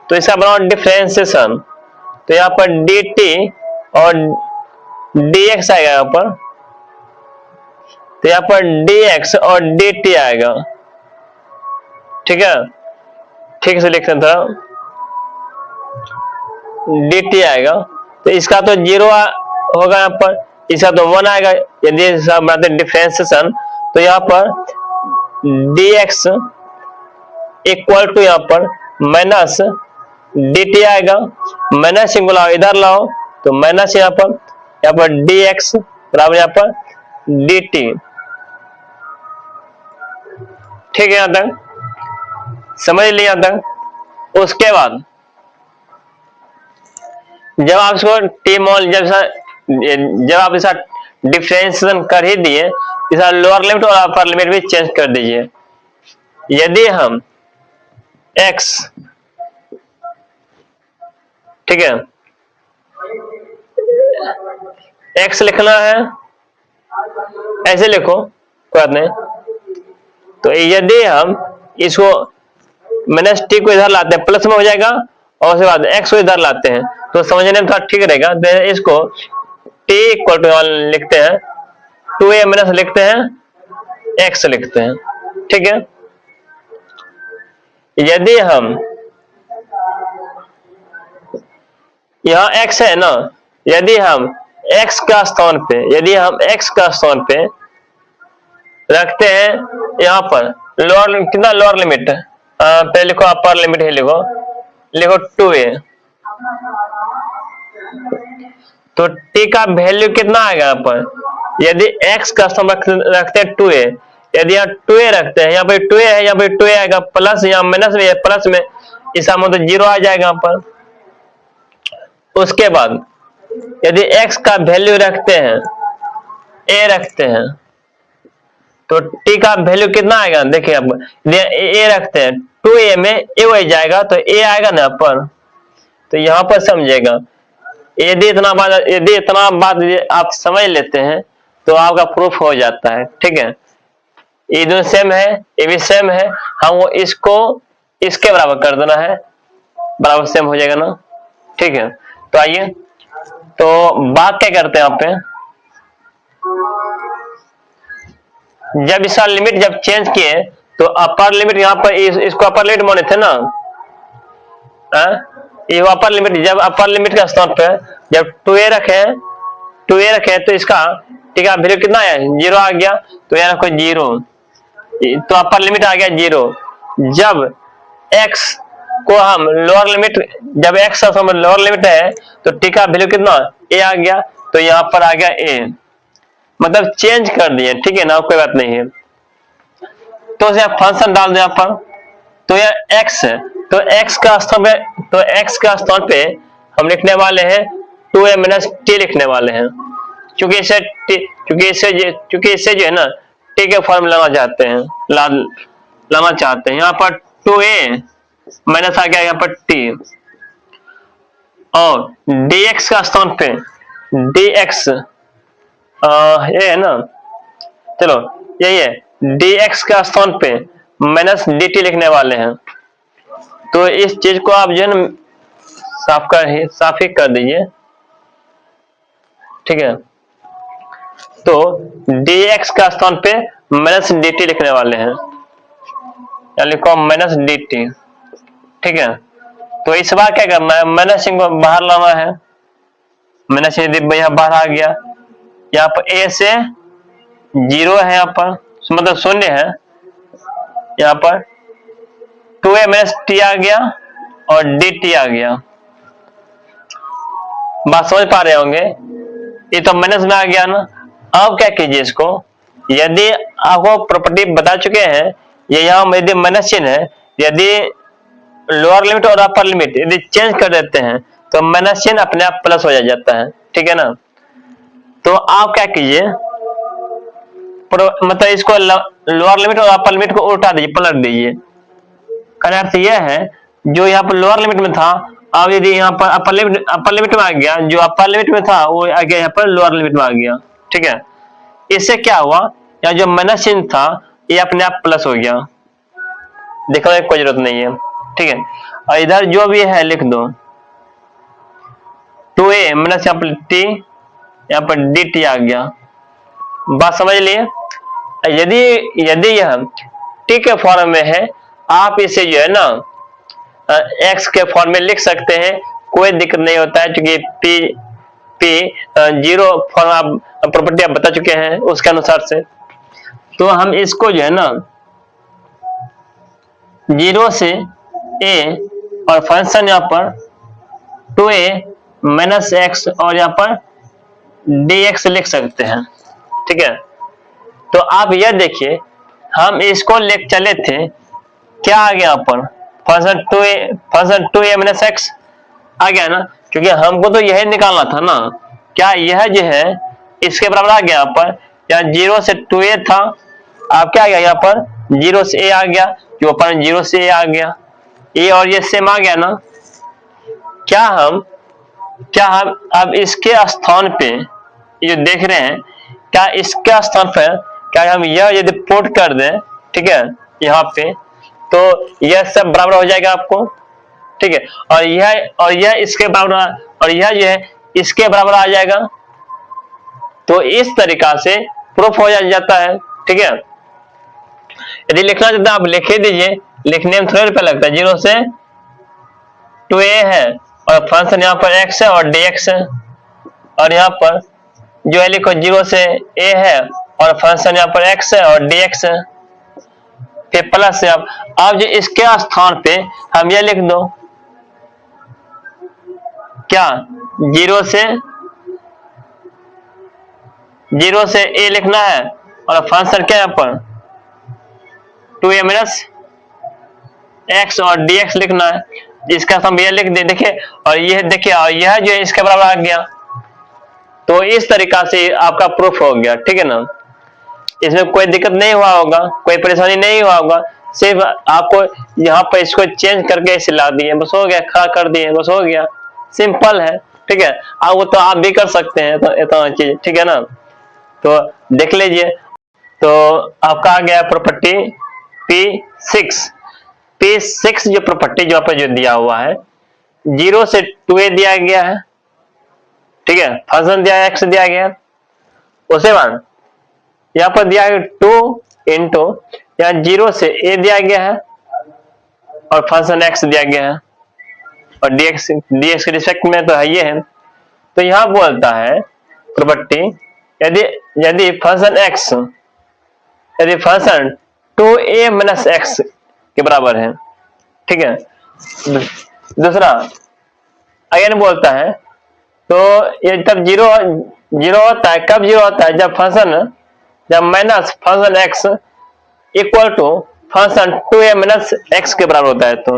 तो इसका बनाओ डिफरेंशिएशन। तो यहाँ पर dt और dx आएगा यहाँ पर, तो यहाँ पर dx और dt आएगा। ठीक है, ठीक से लिखते था, dt आएगा, तो इसका तो 0 होगा यहाँ पर, इसका तो 1 आएगा यदि इसका बनाते डिफरेंशिएशन। तो यहाँ पर dx इक्वल टू यहाँ पर माइनस dt आएगा, माइनस सिंगुला इधर लाओ तो माइनस यहाँ पर dx बराबर यहाँ पर dt। ठीक है, यहां तक समझ लिया यहां तक। उसके बाद जब आप इसको t मान जब आप इसका डिफरेंशिएशन कर ही दिए, इसका लोअर लिमिट और अपर लिमिट भी चेंज कर दीजिए। यदि हम x, ठीक है, x लिखना है, ऐसे लिखो कोई बात नहीं। तो यदि हम इसको माइनस टी को इधर लाते हैं प्लस में हो जाएगा, और उसके बाद x को इधर लाते हैं तो समझने में थोड़ा ठीक रहेगा। तो इसको t इक्वल टू लिखते हैं 2a माइनस लिखते हैं x लिखते हैं। ठीक है, यदि हम यहाँ x है ना, यदि हम x का स्थान पे रखते हैं यहाँ पर लोअर, कितना लोअर लिमिट, पहले लिखो अपर लिमिट ही लिखो 2a, तो t का वैल्यू कितना आएगा यहाँ पर। यदि x का स्थान रखते हैं 2a, यदि यहाँ 2a रखते हैं, यहाँ पे 2a है, यहाँ पे 2a आएगा, प्लस यहाँ माइनस में है, प्लस में इसका मतलब 0 आ जाएगा यहाँ पर। उसके बाद यदि x का वैल्यू रखते हैं a रखते हैं, तो t का वैल्यू कितना आएगा, देखिए आप a रखते हैं 2a में a हो जाएगा, तो a आएगा ना पर। तो यहाँ पर समझेगा, यदि इतना बात आप समझ लेते हैं तो आपका प्रूफ हो जाता है। ठीक है, ये दोनों सेम है, ये भी सेम है, हम वो इसको इसके बराबर कर देना है, बराबर सेम हो जाएगा ना। ठीक है, तो आइए, तो बात क्या करते हैं यहाँ पे, जब इसका लिमिट जब चेंज किए तो अपर लिमिट यहाँ पर इसको अपर लिमिट माने थे ना, ये अपर लिमिट, जब अपर लिमिट का स्थान पे जब 2a रखे तो इसका ठीक है वैल्यू कितना है, 0 आ गया, तो यहाँ कोई 0, तो अपर लिमिट आ गया 0। जब x को हम लोअर लिमिट, जब x का लोअर लिमिट है तो t का वैल्यू कितना a आ गया, तो यहाँ पर आ गया a, मतलब चेंज कर दिए। ठीक है ना, कोई बात नहीं है। तो यहाँ फंक्शन डाल दे यहाँ पर, तो यह x है, तो x का स्थान पे हम लिखने वाले हैं 2a माइनस t लिखने वाले हैं, क्योंकि इससे जो है ना t के फॉर्म लाना चाहते हैं। यहाँ पर 2a माइनस आ गया यहाँ पर t, और dx का स्थान पे dx ये है ना, चलो यही है, dx का स्थान पे माइनस dt लिखने वाले हैं। तो इस चीज को आप जो है ना साफ ही कर दीजिए। ठीक है, तो dx का स्थान पे माइनस dt लिखने वाले हैं, या लिखो माइनस dt। ठीक है, तो इस बार क्या करना है, माइनस को बाहर लाना है, माइनस यदि यहाँ बाहर आ गया, यहाँ पर a से 0 है, यहाँ पर मतलब 0 है, यहाँ पर 2a माइनस t आ गया और dt आ गया। बात समझ पा रहे होंगे, ये तो माइनस में आ गया ना। अब क्या कीजिए, इसको यदि आपको प्रॉपर्टी बता चुके हैं, ये यहाँ यदि माइनस चिन्ह है, यदि लोअर लिमिट और अपर लिमिट यदि चेंज कर देते हैं तो माइनस चिन्ह अपने आप प्लस हो जाता है। ठीक है ना, तो आप क्या कीजिए, मतलब इसको लोअर लिमिट और अपर लिमिट को उल्टा दीजिए, पलट दीजिए। कहने अर्थ यह है, जो यहाँ पर लोअर लिमिट में था अब यदि यहाँ पर अपर लिमिट में आ गया, जो अपर लिमिट में था वो आ गया यहाँ पर लोअर लिमिट में आ गया। ठीक है, इससे क्या हुआ, यहाँ जो माइनस चिन्ह था ये अपने आप प्लस हो गया, देखने की कोई जरूरत नहीं है। ठीक है, और इधर जो भी है लिख दो 2a माइनस यहाँ पर t, यहाँ पर dt आ गया। बात समझ लिए। यदि यह t के फॉर्म में है, आप इसे जो है ना x के फॉर्म में लिख सकते हैं, कोई दिक्कत नहीं होता है, क्योंकि p जीरो फॉर्म आप प्रॉपर्टी आप बता चुके हैं उसके अनुसार से। तो हम इसको जो है ना 0 से a और फंक्शन यहाँ पर 2a माइनस एक्स और यहाँ पर dx लिख सकते हैं। ठीक है, तो आप यह देखिए, हम इसको ले चले थे, क्या आ गया यहाँ पर फंक्शन 2a माइनस एक्स आ गया ना, क्योंकि हमको तो यही निकालना था ना। क्या यह जो है इसके बराबर आ गया, यहाँ पर यहाँ 0 से 2a था, अब क्या आ गया यहाँ पर 0 से a आ गया, जो अपन 0 से a आ गया, a और ये सेम आ गया ना। क्या हम अब इसके स्थान पे ये देख रहे हैं, क्या इसके स्थान पर क्या हम यह यदि पुट कर दें, ठीक है, यहाँ पे, तो यह सब बराबर हो जाएगा आपको। ठीक है, और यह इसके बराबर, और यह जो है इसके बराबर आ जाएगा। तो इस तरीका से प्रूफ हो जाता है। ठीक है, यदि लिखना चाहते हैं आप लिख दीजिए, लिखने में थोड़ा रुपया लगता है। 0 से 2a है और फंक्शन यहाँ पर x है और dx है, और यहाँ पर जो है लिखो 0 से a है और फंक्शन यहाँ पर x है और dx है, फिर प्लस है। अब जो इसके स्थान पे हम ये लिख दो, क्या 0 से a लिखना है और फंक्शन क्या है यहाँ पर 2a माइनस एक्स और dx लिखना है। इसका हम ये लिख दे, देखिए, और यह देखिए, और यह जो है इसके बराबर आ गया। तो इस तरीका से आपका प्रूफ हो गया। ठीक है ना, इसमें कोई दिक्कत नहीं हुआ होगा, कोई परेशानी नहीं हुआ होगा, सिर्फ आपको यहाँ पर इसको चेंज करके इसे ला दिए, बस हो गया, खड़ा कर दिए, बस हो गया, सिंपल है। ठीक है, अब वो तो आप भी कर सकते हैं, तो इतना चीज। ठीक है ना, तो देख लीजिए। तो आपका आ गया प्रॉपर्टी P6 जो प्रॉपर्टी जो आपको जो दिया हुआ है, 0 से 2a दिया गया है। ठीक है, फंक्शन दिया x दिया गया, उसके बाद यहाँ पर दिया है 2 इंटू यहाँ 0 से a दिया गया है और फंक्शन x दिया गया है, और dx के रिस्पेक्ट में तो है ये है। तो यहाँ बोलता है प्रॉपर्टी, यदि फंक्शन 2a माइनस एक्स के बराबर है। ठीक है, दूसरा अगेन बोलता है, तो ये तब जीरो होता है, कब जीरो होता है, जब minus function x equal to function 2a minus x के बराबर होता है। तो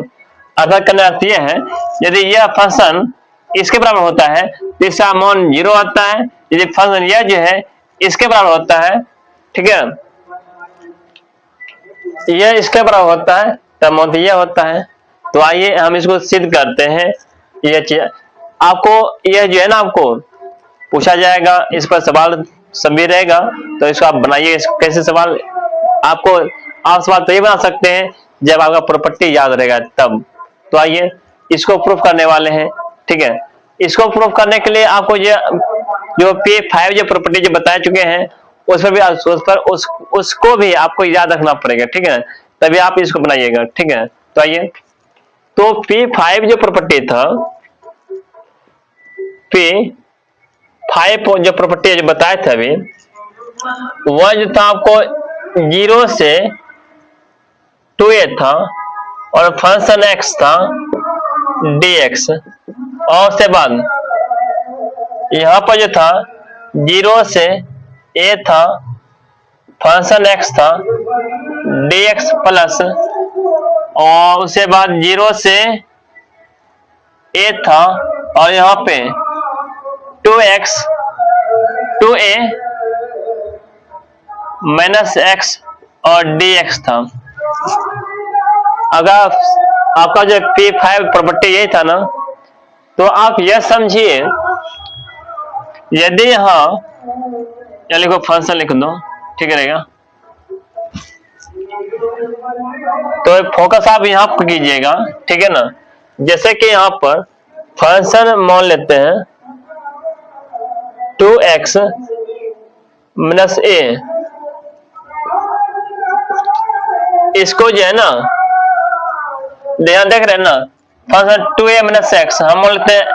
अर्थात करने अर्थ यह है, यदि यह फंक्शन इसके बराबर होता है तो इसका मान 0 आता है। यदि फंक्शन यह जो है इसके बराबर होता है, ठीक है, यह इसके बराबर होता है, तब मान यह होता है। तो आइए हम इसको सिद्ध करते हैं। यह चीज आपको, यह जो है ना, आपको पूछा जाएगा, इस पर सवाल सब भी रहेगा, तो इसको आप बनाइए। कैसे सवाल आप सवाल तो ये बना सकते हैं जब आपका प्रॉपर्टी याद रहेगा तब। तो आइए इसको प्रूफ करने वाले हैं। ठीक है, इसको प्रूफ करने के लिए आपको जो P5 जो प्रॉपर्टी जो बता चुके हैं, उस पर उसको भी आपको याद रखना पड़ेगा। ठीक है, तभी आप इसको बनाइएगा। ठीक है, तो आइए, तो P5 जो प्रॉपर्टी था, P5 जो प्रॉपर्टी जो बताए थे अभी, वह जो था आपको 0 से 2a था और फंक्शन x था dx, और उसके बाद यहाँ पर जो था 0 से a था, फंक्शन x था dx प्लस, और उसके बाद 0 से a था और यहाँ पे 2a माइनस x और dx था। अगर आपका जो P5 प्रॉपर्टी यही था ना, तो आप यह समझिए, यदि यहाँ या लिखो फंक्शन लिख दो, ठीक रहेगा। तो फोकस आप यहाँ पर कीजिएगा, ठीक है ना। जैसे कि यहाँ पर फंक्शन मान लेते हैं 2x माइनस a, इसको जो है ना ध्यान देख रहे हैं ना, फंक्शन 2a माइनस x हम मान लेते हैं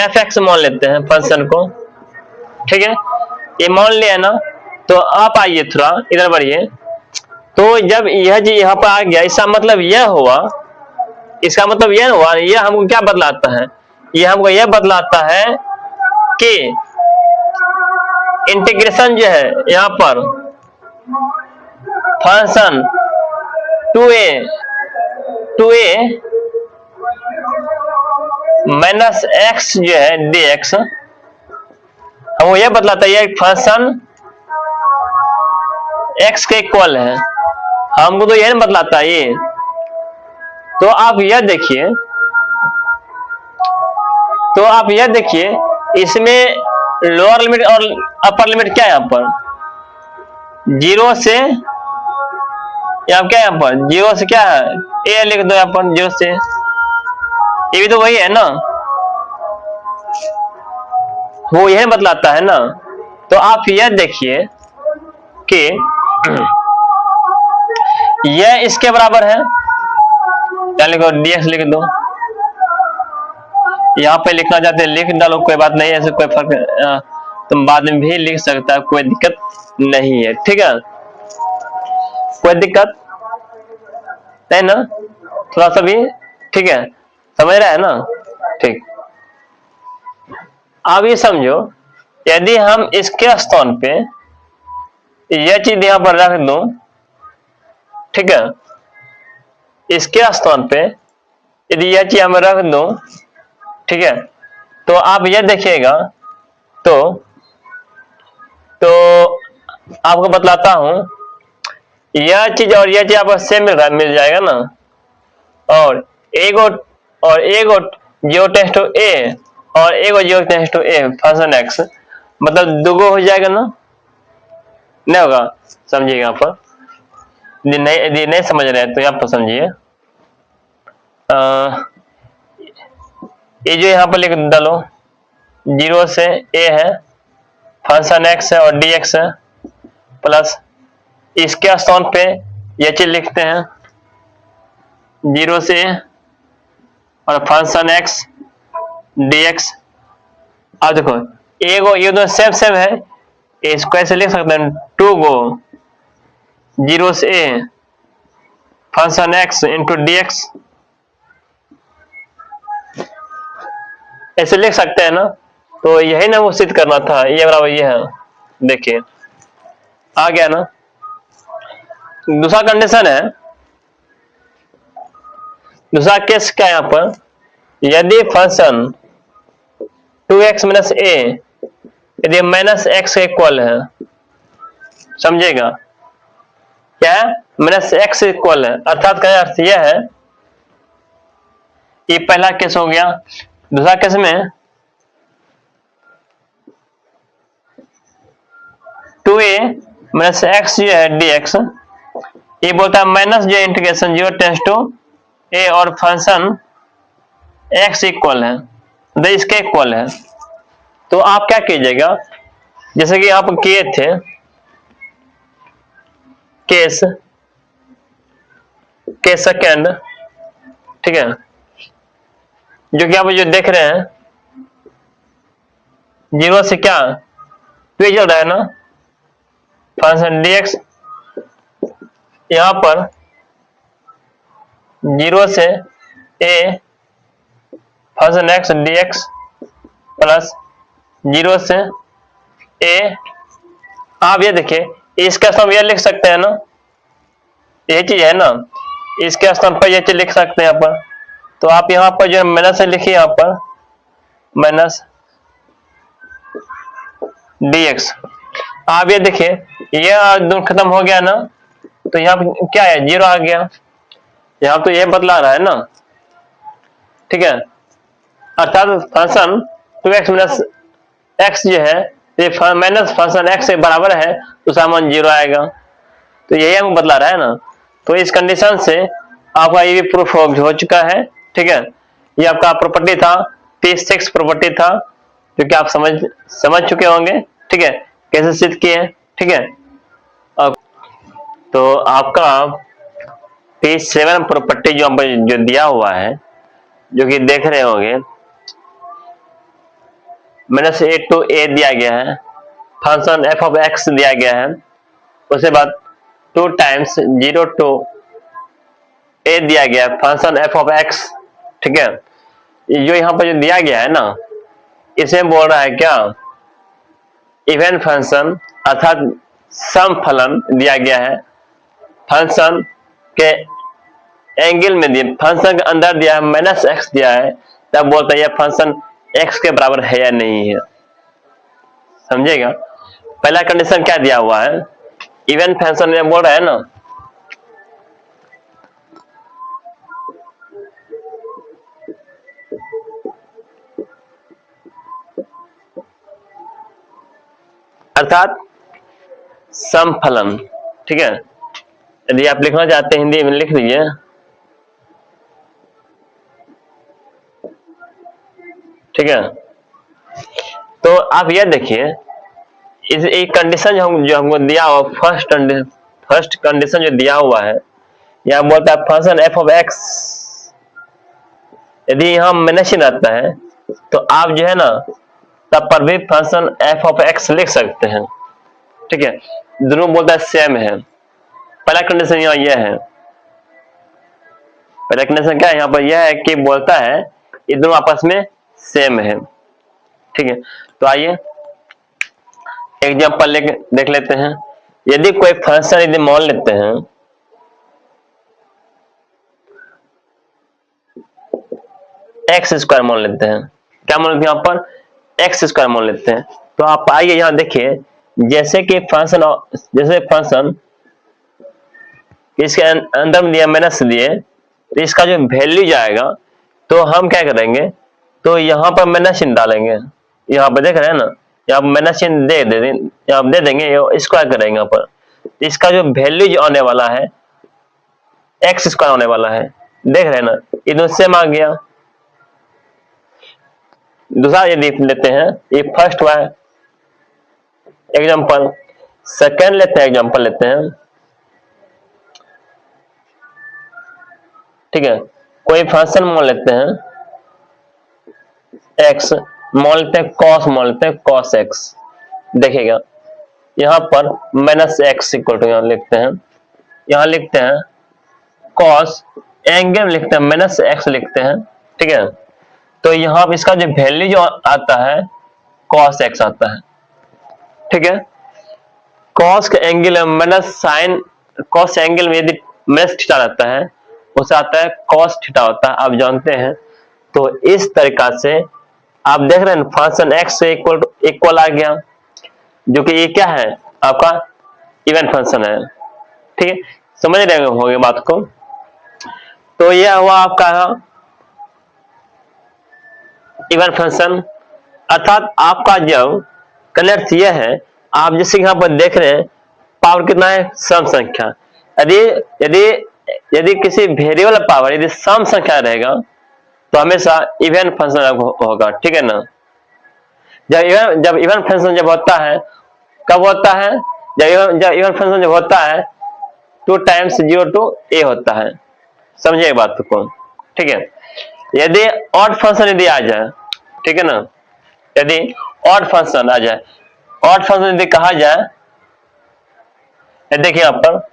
fx मान लेते हैं फंक्शन को, ठीक है। ये मान लिया ना, तो आप आइए थोड़ा इधर बढ़िए। तो जब यह चीज यहाँ पर आ गया, इसका मतलब यह हुआ, इसका मतलब यह हुआ, यह हमको क्या बतलाता है, यह हमको यह बतलाता है कि इंटीग्रेशन जो है यहाँ पर फंक्शन 2a माइनस x जो है dx, हमको यह बतलाता है यह फंक्शन x के इक्वल है, हमको तो यह बतलाता है ये। तो आप यह देखिए, तो आप यह देखिए, इसमें लोअर लिमिट और अपर लिमिट क्या है, यहाँ पर 0 से, यहाँ क्या है, यहाँ पर 0 से क्या है, a लिख दो यहाँ पर 0 से, ये भी तो वही है ना, वो यह बतलाता है ना। तो आप यह देखिए कि यह इसके बराबर है, क्या लिखो dx लिख दो, यहाँ पे लिखना चाहते हैं लिख डालो, कोई बात नहीं, ऐसे कोई फर्क तुम बाद में भी लिख सकता है, कोई दिक्कत नहीं है, ठीक है, कोई दिक्कत नहीं ना, थोड़ा सा भी, ठीक है, समझ रहा है ना, ठीक। अब ये समझो, यदि हम इसके स्थान पे यह चीज यहां पर रख दूं, ठीक है, इसके स्थान पे यदि यह चीज हम रख दूं, ठीक है, तो आप यह देखिएगा, तो आपको बतलाता हूं, यह चीज और यह चीज आपको सेम मिल जाएगा ना, और एगो 0 टेंस टू a और एगो 0 tends to a function x, मतलब दुगो हो जाएगा ना, नहीं होगा, समझिएगा यहाँ पर, यदि नहीं समझ रहे हैं तो यहाँ पर समझिए। ये जो यहाँ पर लिख डालो 0 से a है, फंक्शन x है और dx है, प्लस इसके स्थान पे यह चीज लिखते हैं 0 से a और फंक्शन x dx। अब देखो एगो ये दोनों सेम है, इसको ऐसे लिख सकते हैं 2 गो 0 से a function x into dx, ऐसे लिख सकते हैं ना। तो यही ना वो सिद्ध करना था, ये बराबर ये है, देखिए आ गया ना। दूसरा कंडीशन है, दूसरा केस क्या है यहाँ पर, यदि फंक्शन 2x माइनस a यदि माइनस x के इक्वल है, समझेगा क्या है, माइनस x इक्वल है, अर्थात का अर्थ यह है, ये पहला केस हो गया। दूसरा केस में 2a माइनस x जो है dx, ये बोलता है माइनस जो इंटीग्रेशन 0 टेंस टू a और फंक्शन x इक्वल है, तो इसके इक्वल है। तो आप क्या कीजिएगा, जैसे कि आप किए थे केस सेकेंड, ठीक है, जो कि आप जो देख रहे हैं 0 से क्या 2 चल रहा है ना, फंक्शन dx, यहां पर 0 से a function x dx plus 0 से a, आप ये देखिए इसका स्थान यह लिख सकते हैं ना, ये चीज है ना, इसके स्थान पर ये चीज लिख सकते हैं यहाँ पर। तो आप यहाँ पर जो माइनस से लिखिए, यहाँ पर माइनस dx, आप ये देखिए यह दोनों खत्म हो गया ना, तो यहाँ पर क्या है 0 आ गया, यहाँ तो यह बदला रहा है ना, ठीक है। अर्थात फंक्शन 2x माइनस एक्स जो है ये माइनस फंक्शन x से बराबर है तो उसका मान 0 आएगा। तो यही हमको बतला रहा है ना। तो इस कंडीशन से आपका ये भी प्रूफ हो चुका है। ठीक है, ये आपका प्रॉपर्टी था, P6 प्रॉपर्टी था, जो कि आप समझ चुके होंगे। ठीक है, कैसे सिद्ध किए। ठीक है, अब तो आपका P7 प्रॉपर्टी जो दिया हुआ है, जो कि देख रहे होंगे, -a to a दिया गया है, फंक्शन f ऑफ x दिया गया है, उसके बाद 2 टाइम्स 0 to a दिया गया है, फंक्शन f ऑफ x। ठीक है, जो यहाँ पर जो दिया गया है ना, इसे बोल रहा है क्या, इवन फंक्शन, अर्थात सम फलन दिया गया है, फंक्शन के एंगल में दिया, फंक्शन के अंदर दिया है -x दिया है, तब बोलता है यह फंक्शन x के बराबर है या नहीं है। समझेगा, पहला कंडीशन क्या दिया हुआ है, इवन फंक्शन में बोल रहा है ना, अर्थात सम फलन। ठीक है, यदि आप लिखना चाहते हैं हिंदी में लिख दीजिए। ठीक है, तो आप यह देखिए, इस एक कंडीशन जो हमको दिया हुआ, फर्स्ट कंडीशन जो दिया हुआ है, यहाँ बोलता है फंक्शन f ऑफ x, यदि यहाँ मेंशन आता है तो आप जो है ना, तब पर भी फंक्शन f ऑफ x लिख सकते हैं। ठीक है, दोनों बोलता है सेम है। पहला कंडीशन यहाँ यह है, पहला कंडीशन क्या है यहाँ पर, यह है कि बोलता है ये दोनों आपस में सेम है। ठीक है, तो आइए एग्जांपल लेके देख लेते हैं। यदि कोई फंक्शन यदि मान लेते हैं एक्स स्क्वायर मान लेते हैं, क्या मान लेते हैं यहाँ पर, एक्स स्क्वायर मान लेते हैं। तो आप आइए यहाँ देखिए, जैसे कि फंक्शन इसके अंदर में दिया माइनस दिए, तो इसका जो वैल्यू जाएगा तो हम क्या करेंगे, तो यहाँ पर माइनस चिन्ह डालेंगे। यहाँ पर देख रहे हैं ना, यहाँ पर माइनस चिन्ह दे देंगे, स्क्वायर करेंगे यहाँ पर। इसका जो वैल्यू जो आने वाला है एक्स स्क्वायर आने वाला है, देख रहे हैं ना, ये दोनों सेम आ गया। दूसरा यदि लेते हैं, ये फर्स्ट हुआ है एग्जांपल, सेकंड लेते हैं एग्जांपल लेते हैं। ठीक है, कोई फंक्शन मान लेते हैं x, मान लेते हैं cos, मान लेते हैं cos x। देखिएगा यहाँ पर -x इक्वल टू, यहाँ लिखते हैं, यहाँ लिखते हैं cos, एंगल लिखते हैं -x लिखते हैं। ठीक है, तो यहाँ पर इसका जो वैल्यू जो आता है cos x आता है। ठीक है, cos का angle minus sine, cos angle में यदि माइनस थीटा रहता है, उसे आता है cos थीटा होता है, आप जानते हैं। तो इस तरीका से आप देख रहे हैं फंक्शन x से इक्वल आ गया, जो कि ये क्या है, आपका इवन फंक्शन है। ठीक है, समझ रहे होंगे बात को। तो यह हुआ आपका इवन फंक्शन, अर्थात आपका जब कनेक्ट यह है, आप जैसे यहाँ पर देख रहे हैं पावर कितना है, सम संख्या। यदि किसी वेरिएबल पावर यदि सम संख्या रहेगा तो हमेशा इवन फंक्शन होगा। ठीक है ना, जब इवन फंक्शन जब होता है, कब होता है, जब इवन फंक्शन जब होता है 2 टाइम्स 0 to a होता है। समझिए बात को। ठीक है, यदि ऑड फंक्शन यदि आ जाए, ठीक है ना, यदि ऑड फंक्शन आ जाए, ऑड फंक्शन यदि कहा जाए, देखिए यहाँ पर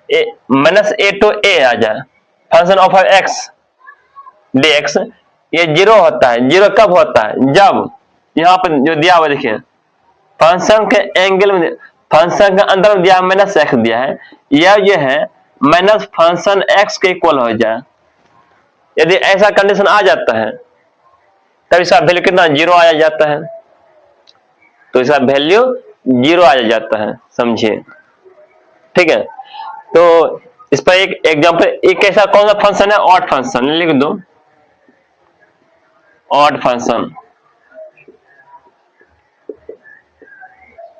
-a to a आ जाए, फंक्शन ऑफ x dx, ये 0 होता है। 0 कब होता है, जब यहाँ पर जो दिया हुआ देखिए, फंक्शन के एंगल में, फंक्शन के अंदर में दिया -x दिया है, यह है माइनस फंक्शन x के इक्वल हो जाए। यदि ऐसा कंडीशन आ जाता है तब इसका वैल्यू कितना, 0 आ जाता है। तो इसका वैल्यू 0 आ जाता है, समझिए। ठीक है, तो इस पर एक एग्जांपल, एक ऐसा कौन सा फंक्शन है, ऑड फंक्शन लिख दो। ऑड फंक्शन,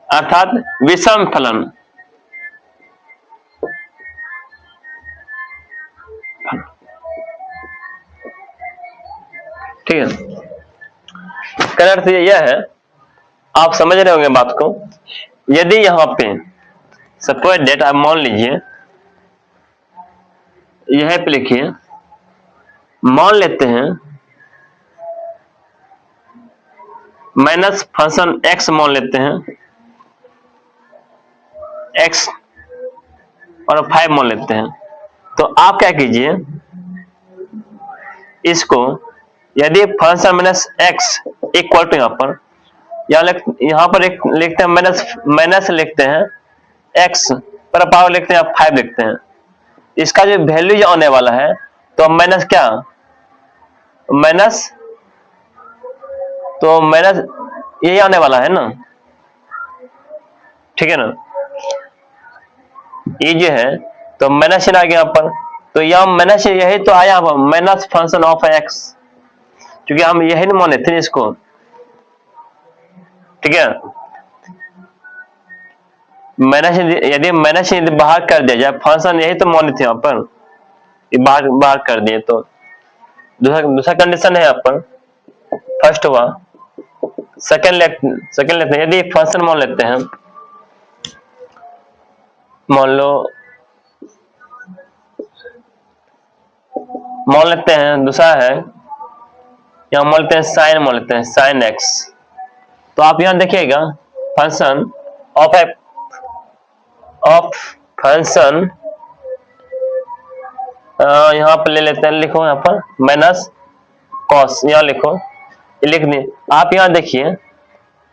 अर्थात विषम फलन। ठीक है, इसका अर्थ यह है, आप समझ रहे होंगे बात को। यदि यहां पे सपोज डेट आप मान लीजिए, यह पे लिखिए, मान लेते हैं माइनस फंक्शन एक्स मान लेते हैं, एक्स और 5 मान लेते हैं। तो आप क्या कीजिए, इसको यदि function minus x equal to यहाँ पर एक लिखते हैं माइनस लिखते हैं एक्स पर पावर लिखते हैं 5 लिखते हैं, इसका जो वैल्यू जो आने वाला है तो माइनस क्या, माइनस यही आने वाला है ना, ठीक है ना, ये जो है तो माइनस आ गया यहाँ पर, तो यहाँ माइनस यही तो आया माइनस फंक्शन ऑफ एक्स, क्योंकि हम यही नहीं माने थे इसको। ठीक है, माइनस यदि माइनस बाहर कर दिया जाए, फंक्शन यही तो माने थे यहाँ पर, बाहर कर दिए तो दूसरा कंडीशन है यहाँ पर। फर्स्ट हुआ, सेकंड लेते हैं, यदि फंक्शन मान लेते हैं, मान लेते हैं दूसरा है, यहाँ मान लेते हैं साइन, मान लेते हैं साइन एक्स। तो आप यहां देखिएगा फंक्शन ऑफ फंक्शन यहां पर ले लेते हैं, लिखो यहाँ पर माइनस कॉस, यहाँ लिखो, लिख दिए। आप यहां देखिए,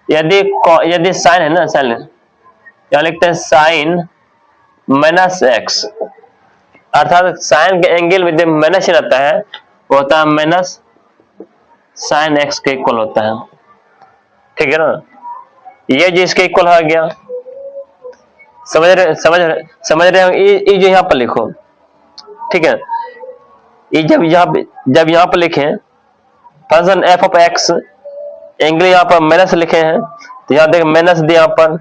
यदि साइन है ना, साइन यहाँ लिखते हैं साइन माइनस एक्स, अर्थात साइन के एंगल में जब माइनस रहता है वो होता है माइनस साइन एक्स के इक्वल होता है। ठीक है ना, ये जो इसके इक्वल हो गया, समझ रहे हो, ये जो यहाँ पर लिखो। ठीक है, ये जब यहाँ पर लिखे function F of x, angle यहाँ पर माइनस लिखे हैं, तो यहाँ देख माइनस दिया यहाँ पर,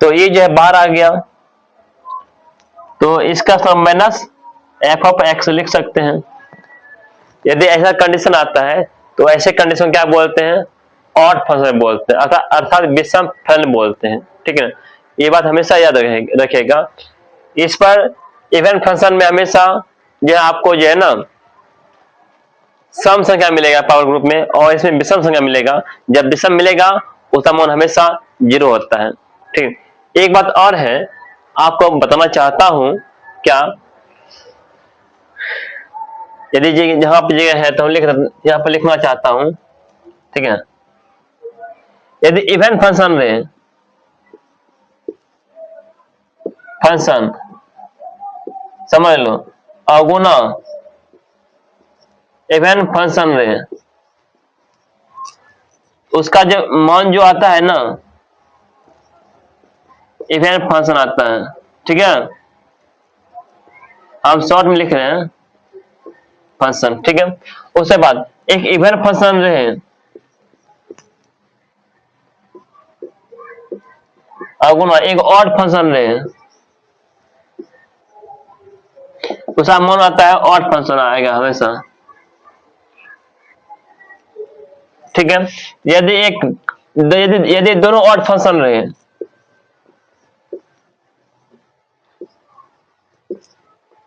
तो ये जो है बाहर आ गया, तो इसका माइनस एफ ऑफ एक्स लिख सकते हैं। यदि ऐसा कंडीशन आता है तो ऐसे कंडीशन क्या बोलते हैं, ऑड फंक्शन बोलते हैं, अर्थात विषम फलन बोलते हैं। ठीक है, ये बात हमेशा याद रखिएगा। इस पर इवन फंक्शन में हमेशा जो है आपको जो है ना सम संख्या मिलेगा पावर ग्रुप में, और इसमें विषम संख्या मिलेगा। जब विषम मिलेगा उसका मान हमेशा 0 होता है। ठीक, एक बात और है आपको बताना चाहता हूं, क्या यदि जहां पर जगह है तो हम यहाँ पर लिखना चाहता हूं। ठीक है, यदि इवन फंक्शन रहे, फंक्शन समझ लो, अगुना इवन फंक्शन रहे, उसका जो मान जो आता है ना, इवन फंक्शन आता है। ठीक है, हम शॉर्ट में लिख रहे हैं फंक्शन। ठीक है, उसके बाद एक इवन फंक्शन रहे, अगुना एक ऑड फंक्शन रहे, उसका मान आता है ऑड फंक्शन आएगा हमेशा। ठीक है, यदि दोनों ऑड फंक्शन रहे,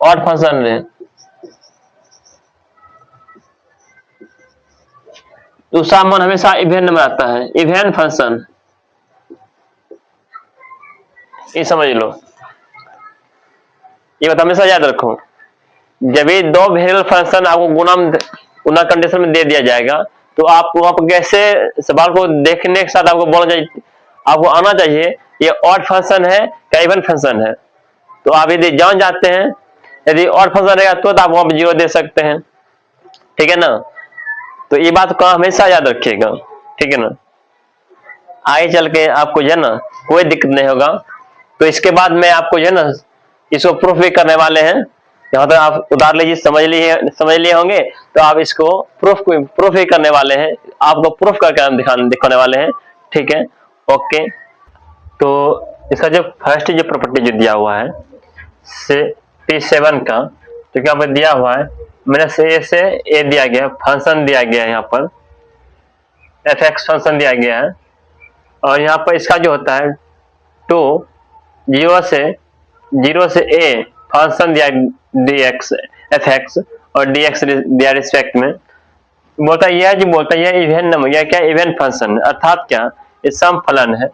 ऑड फंक्शन रहे, दूसरा मान हमेशा इवन नंबर आता है, इवन फंक्शन, ये समझ लो, ये बात हमेशा याद रखो। जब ये दो वेरिएबल फंक्शन आपको गुना कंडीशन में दे दिया जाएगा, तो आपको कैसे सवाल को देखने के साथ आपको बोलना चाहिए, आपको आना चाहिए ये ऑड फंक्शन है क्या इवन फंक्शन है। तो आप यदि जान जाते हैं, यदि ऑड फंक्शन रहेगा तो आप वहां पर 0 दे सकते हैं। ठीक है ना, तो ये बात को हमेशा याद रखिएगा। ठीक है ना, आगे चल के आपको जो है ना कोई दिक्कत नहीं होगा। तो इसके बाद में आपको जो है ना इसको प्रूफ भी करने वाले हैं। यहाँ तक आप उतार लीजिए, समझ लिए होंगे। तो आप इसको प्रूफ ही करने वाले हैं, आपको प्रूफ करके हम दिखाने वाले हैं, ठीक है। ओके, तो इसका जो फर्स्ट जो प्रॉपर्टी जो दिया हुआ है से T7 का, तो क्या पर दिया हुआ है, मैंने से ए दिया गया, फंक्शन दिया गया है, यहाँ पर fx फंक्शन दिया गया है, और यहाँ पर इसका जो होता है 2 0 से a फंक्शन दिया dx fx और dx दिया रिस्पेक्ट में। बोलता यह है, जो बोलता यह इवेंट नंबर, यह क्या इवेंट फंक्शन, अर्थात क्या ये सम फलन है।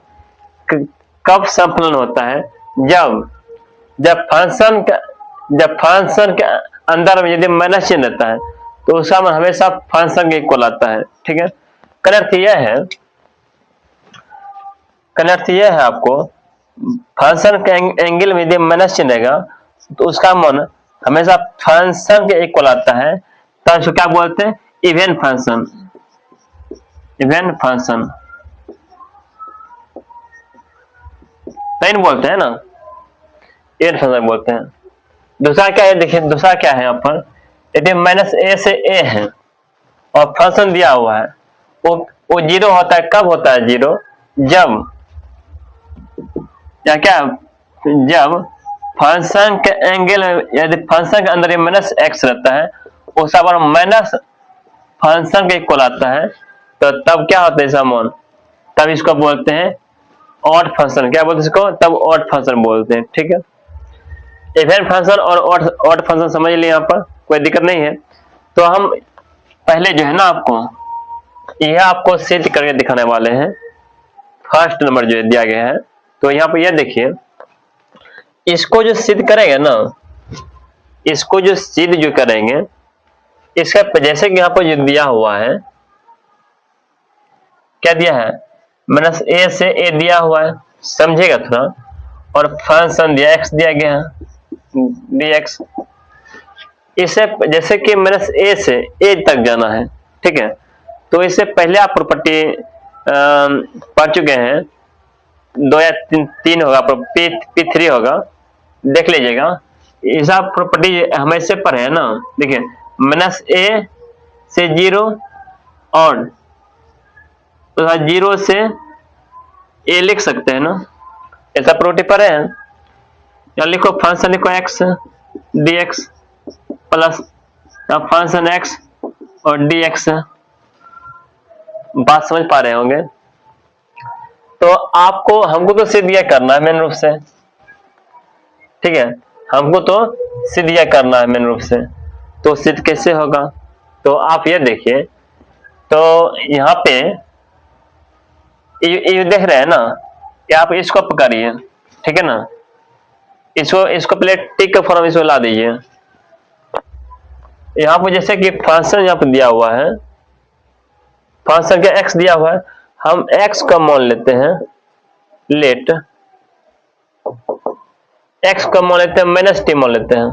कब सम फलन होता है, जब फंक्शन के अंदर में यदि माइनस चिन्ह रहता है तो उसका मान हमेशा फंक्शन के इक्वल आता है, ठीक है। कनेक्ट यह है आपको, फंक्शन के एंगल में यदि माइनस चिन्ह रहेगा तो उसका मान हमेशा फंक्शन के इक्वल आता है, तब इसको क्या बोलते हैं, इवेंट फंक्शन नहीं बोलते हैं ना, इवेंट फंक्शन बोलते हैं। दूसरा क्या है, देखिए दूसरा क्या है, यहाँ पर यदि माइनस ए से ए है और फंक्शन दिया हुआ है, वो 0 होता है। कब होता है 0, जब फंक्शन के एंगल में, यदि फंक्शन के अंदर माइनस एक्स रहता है, उसका मान माइनस फंक्शन के इक्वल आता है, तो तब क्या होता है इसका मान, तब इसको बोलते हैं ऑड फंक्शन। क्या बोलते हैं इसको, तब ऑड फंक्शन बोलते हैं, ठीक है। इवेंट फंक्शन और ऑड फंक्शन समझ लिए, यहाँ पर कोई दिक्कत नहीं है। तो हम पहले जो है ना यह आपको सिद्ध करके दिखाने वाले हैं, फर्स्ट नंबर जो दिया गया है। तो यहाँ पर यह देखिए, इसको जो सिद्ध करेंगे ना, इसको जो सिद्ध जो करेंगे, इसका जैसे कि यहाँ पर जो दिया हुआ है, क्या दिया है, माइनस ए से ए दिया हुआ है, समझेगा थोड़ा, और फंक्शन दिया एक्स दिया गया है dx। इसे जैसे कि माइनस ए से ए तक जाना है, ठीक है। तो इससे पहले आप प्रॉपर्टी पढ़ चुके हैं, 2 या 3 होगा, P3 होगा, देख लीजिएगा। ऐसा प्रॉपर्टी हमें से पढ़े है ना, देखिए माइनस ए से 0 और 0 से ए लिख सकते हैं ना, ऐसा प्रॉपर्टी पढ़े हैं। या लिखो फंक्शन, लिखो x dx plus function x और dx। बात समझ पा रहे होंगे। तो हमको तो सिद्ध यह करना है मेन रूप से, ठीक है, हमको तो सिद्ध यह करना है मेन रूप से। तो सिद्ध कैसे होगा, तो आप ये देखिए, तो यहाँ पे ये देख रहे हैं ना, कि आप इसको पकड़िए, ठीक है ना, इसको पहले टिक का फॉर्म इसको ला दीजिए। यहाँ पर जैसे कि फंक्शन यहाँ पर दिया हुआ है, फंक्शन का x दिया हुआ है, हम x का मान लेते हैं, लेट x का मान लेते हैं, माइनस टी मान लेते हैं,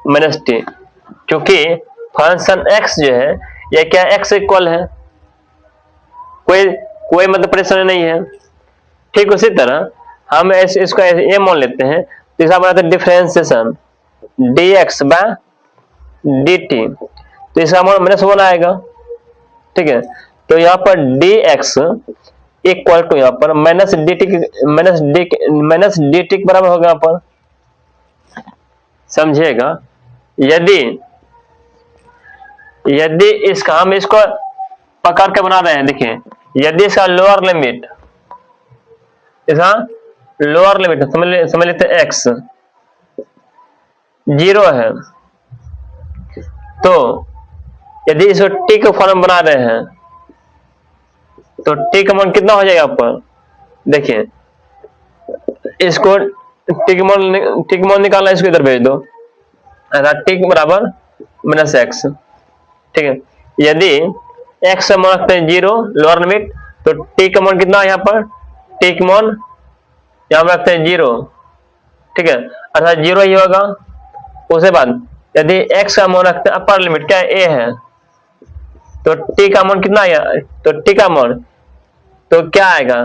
माइनस टी, क्योंकि फंक्शन x जो है यह क्या x इक्वल है, कोई मतलब परेशानी नहीं है। ठीक उसी तरह हम इसको ये मान लेते हैं, तो इसका बनाते हैं डिफरेंशिएशन dx बाय dt, तो इसका मान -1 आएगा, ठीक है। तो यहाँ पर dx इक्वल टू यहाँ पर माइनस dt के बराबर होगा, यहाँ पर समझिएगा। यदि इसका हम इसको पकड़ के बना रहे हैं, देखिए यदि इसका लोअर लिमिट समझ लेते हैं x 0 है, तो यदि इसको t का फॉर्म बना रहे हैं तो t का मान कितना हो जाएगा, यहाँ पर देखिए, इसको t का मान निकालना, इसको इधर भेज दो, t के बराबर -x, ठीक है। यदि x का मान रखते हैं 0 लोअर लिमिट, तो t का मान कितना है, यहाँ पर t का मान यहाँ पर रखते हैं 0, ठीक है, अर्थात 0 ही होगा। उसके बाद यदि x का मान रखते हैं अपर लिमिट, क्या a है, तो t का मान कितना है, तो t का मान तो क्या आएगा,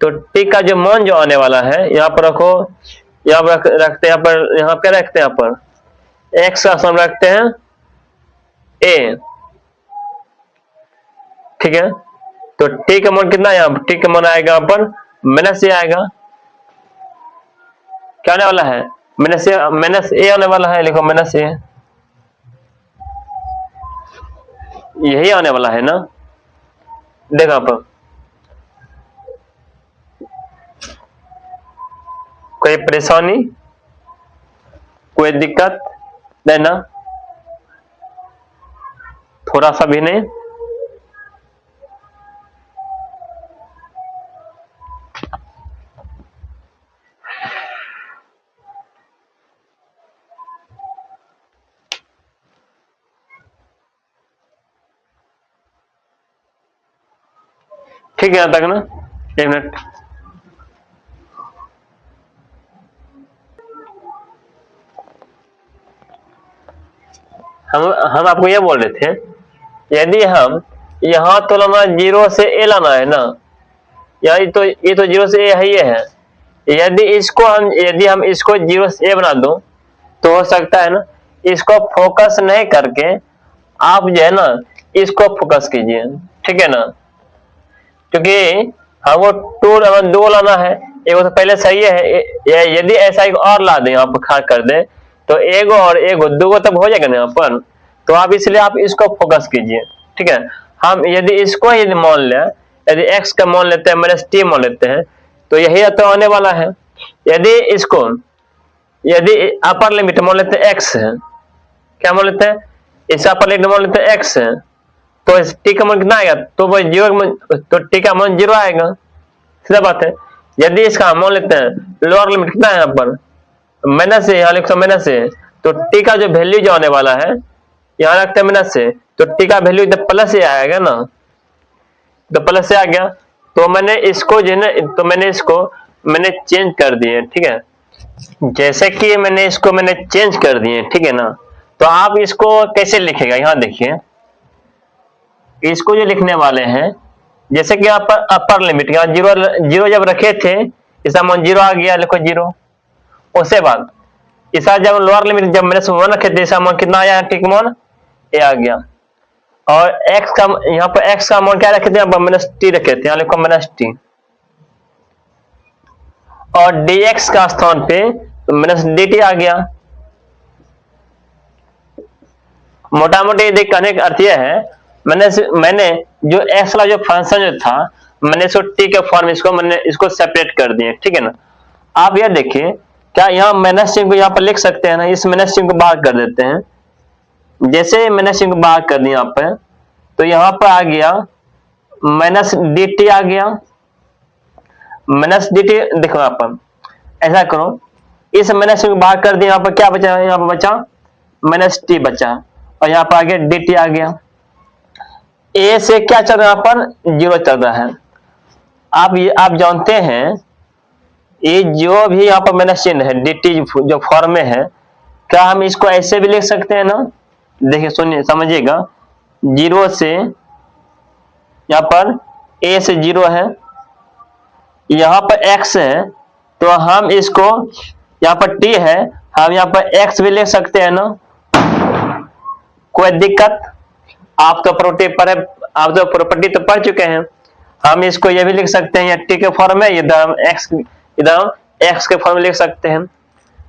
तो t का जो मान जो आने वाला है, यहाँ पर रखो यहाँ पर रखते हैं, यहाँ क्या रखते हैं, यहाँ पर एक्स का स्थान रखते हैं ए, ठीक है। तो टी का मान कितना है, यहाँ टी का मान आएगा यहाँ पर माइनस ए आएगा, क्या आने वाला है, माइनस ए आने वाला है, लिखो माइनस ए, यही आने वाला है ना, देखो आप कोई परेशानी, कोई दिक्कत नहीं ना, थोड़ा सा भी नहीं। ठीक है, यहां तक ना, एक मिनट। हम आपको ये बोल रहे थे, यदि हम यहाँ तो लाना जीरो से ए लाना है ना, ये तो जीरो से ए है, ये है। यदि हम इसको जीरो से ए बना दो तो हो सकता है ना, इसको फोकस नहीं करके आप जो है ना इसको फोकस कीजिए, ठीक है ना, क्योंकि हमको दो लाना है, एक तो पहले सही है, यदि ऐसा एक और ला दें, आप खास कर दे तो एगो और एगो दो तब हो जाएगा ना यहाँ पर, तो आप इसलिए आप इसको फोकस कीजिए, ठीक है। हम यदि इसको यदि मान लें, यदि एक्स का मान लेते हैं माइनस टी मान लेते हैं, तो यही तो आने वाला है। यदि अपर लिमिट मान लेते हैं एक्स है, क्या मान लेते हैं, इस अपर लिमिट मान लेते हैं एक्स है, तो इस टी का मान कितना आएगा, तो वो जीरो, तो टी का मान जीरो आएगा, सीधा बात है। यदि इसका मान लेते हैं लोअर लिमिट कितना है, यहाँ पर माइनस है, यहाँ लिखो माइनस है, तो टी का जो वैल्यू जो आने वाला है यहाँ रखते हैं माइनस से, तो टी का वैल्यू इधर प्लस से आएगा ना, तो प्लस से आ गया, तो मैंने इसको जो है ना, तो मैंने चेंज कर दिए, ठीक है। जैसे कि मैंने इसको चेंज कर दिए, ठीक है ना, तो आप इसको कैसे लिखेगा, यहाँ देखिए, इसको जो लिखने वाले हैं, जैसे कि आप अपर लिमिट यहाँ जीरो जब रखे थे, इसका मान जीरो आ गया, लिखो जीरो। उसके बाद इसका जब लोअर लिमिट जब मैंने 1 रखे थे, इसका मान कितना आया, ठीक मान ए आ गया। और एक्स का यहाँ पर एक्स का मान क्या रखे थे, यहाँ पर माइनस टी रखे थे, यहाँ लिखो माइनस टी। और dx का स्थान पे माइनस dt आ गया। मोटा मोटी देख कहने का अर्थ यह है, मैंने जो x वाला जो फंक्शन जो था, मैंने इसको t के फॉर्म मैंने इसको सेपरेट कर दिए, ठीक है ना। आप यह देखिए, क्या यहाँ माइनस चिन्ह को यहाँ पर लिख सकते हैं ना, इस माइनस चिन्ह को बाहर कर देते हैं। जैसे माइनस चिन्ह को बाहर कर दिया यहाँ पर, तो यहाँ पर आ गया माइनस dt आ गया, माइनस dt। देखो यहाँ पर ऐसा करो, इस माइनस चिन्ह को बाहर कर दिया, यहाँ पर क्या बचा, यहाँ पर बचा माइनस टी बचा, और यहाँ पर आ गया dt आ गया। ए से क्या चल रहा है, यहाँ पर जीरो चल रहा है। आप जानते हैं, ये जो भी यहाँ पर माइनस चिन्ह है dt जो फॉर्म में है, क्या हम इसको ऐसे भी लिख सकते हैं ना, देखिए सुनिए समझिएगा, जीरो से यहाँ पर ए से जीरो है, यहाँ पर x है, तो हम इसको यहाँ पर t है, हम यहाँ पर x भी लिख सकते हैं ना, कोई दिक्कत। आप तो प्रॉपर्टी तो पढ़ चुके हैं, हम इसको ये भी लिख सकते हैं, या t के फॉर्म में, इधर हम x के फॉर्म में लिख सकते हैं।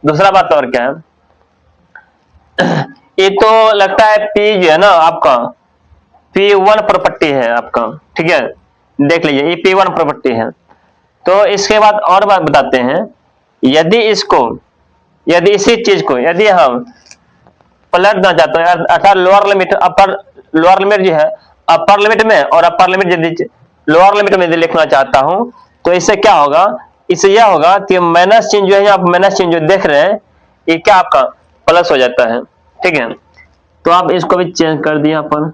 दूसरा बात और क्या है, ये तो लगता है p जो है ना आपका p1 प्रॉपर्टी है आपका, ठीक है, देख लीजिए ये p1 प्रॉपर्टी है। तो इसके बाद और बात बताते हैं, यदि इसी चीज को यदि हम पलटना चाहते हैं, अर्थात लोअर लिमिट जो है अपर लिमिट में, और अपर लिमिट यदि लोअर लिमिट में यदि लिखना चाहता हूं, तो इससे क्या होगा, इससे यह होगा कि माइनस चिन्ह जो है, आप माइनस चिन्ह जो देख रहे हैं, ये क्या आपका प्लस हो जाता है, ठीक है। तो आप इसको भी चेंज कर दिया अपन,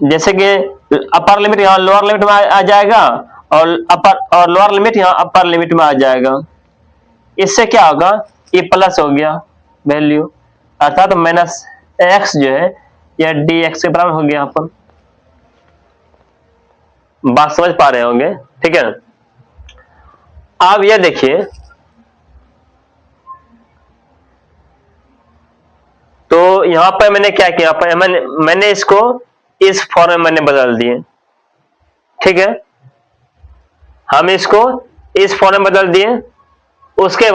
जैसे कि अपर लिमिट यहाँ लोअर लिमिट में आ जाएगा, और लोअर लिमिट यहाँ अपर लिमिट में आ जाएगा। इससे क्या होगा, ये प्लस हो गया वैल्यू, अर्थात माइनस एक्स जो है यह dx के बराबर हो गया। यहाँ पर बात समझ पा रहे होंगे, ठीक है। अब ये देखिए, तो यहां पर मैंने क्या किया, मैंने इसको इस फॉर्म में मैंने बदल दिए। ठीक है, हम इसको इस फॉर्म में बदल दिए। उसके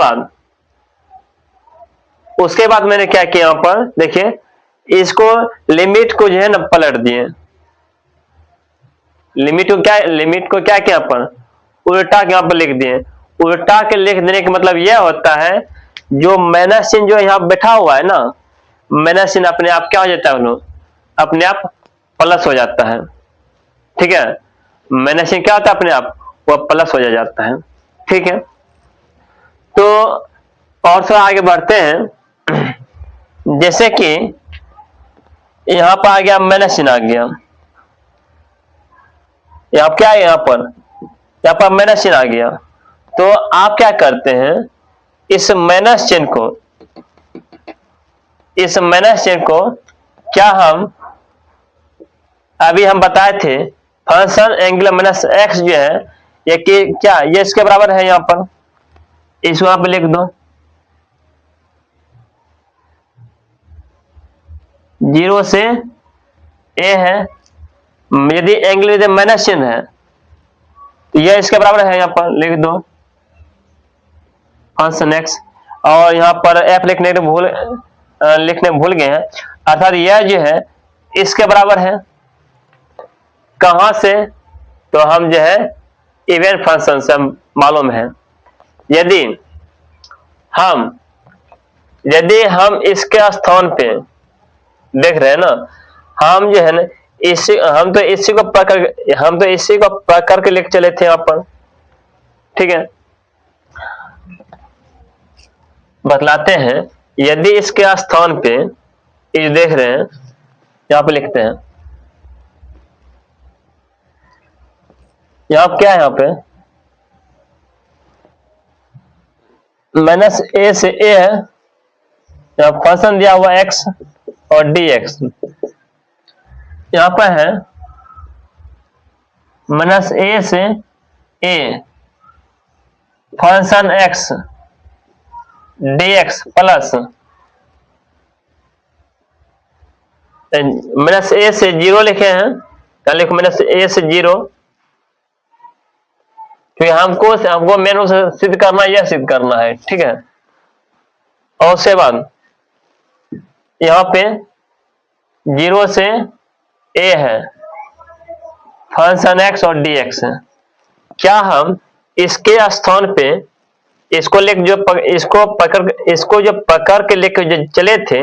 बाद मैंने क्या किया, यहां पर देखिए, इसको लिमिट को जो है ना पलट दिए। लिमिट को क्या किया, पर उल्टा के यहां पर लिख दिए। उल्टा के लिख देने का मतलब यह होता है, जो माइनस चिन्ह जो यहां बैठा हुआ है ना, माइनस चिन्ह अपने आप क्या हो जाता है, अपने आप प्लस हो जाता है। ठीक है, माइनस चिन्ह क्या होता है, अपने आप वो प्लस हो जाता है। ठीक है, तो और थोड़ा आगे बढ़ते हैं। जैसे कि यहां पर आ गया माइनस चिन्ह आ गया, यहां क्या है, यहां पर माइनस चिन्ह आ गया। तो आप क्या करते हैं, इस माइनस चिन्ह को क्या हम अभी हम बताए थे, फंक्शन एंगुलर माइनस एक्स जो है, ये क्या ये इसके बराबर है। यहां पर इसको यहां पर लिख दो, 0 से ए है। यदि एंगल माइनस चिन्ह है तो यह इसके बराबर है, यहां पर लिख दो फंक्शन एक्स। और यहां पर एफ लिखने भूल गए हैं, अर्थात यह जो है इसके बराबर है। कहां से, तो हम जो है इवन फंक्शन से मालूम है। यदि हम इसके स्थान पे देख रहे हैं ना, हम जो है ना हम तो इसी को पकड़ के लेके चले थे यहां पर। ठीक है, बतलाते हैं, यदि इसके स्थान पे ये देख रहे हैं, यहां पे लिखते हैं, यहां क्या है, यहां पे माइनस ए से ए है, यहां फंक्शन दिया हुआ एक्स और डी एक्स। यहां पर है माइनस ए से A function x dx plus minus A से 0 लिखे हैं, क्या लिखो, माइनस ए से 0, क्योंकि हमको मेन रूप से सिद्ध करना, यह सिद्ध करना है। ठीक है, और उसके बाद यहां पे 0 से a है, फंक्शन x और dx है। क्या हम इसके स्थान पे इसको पकड़ के लेके जो चले थे,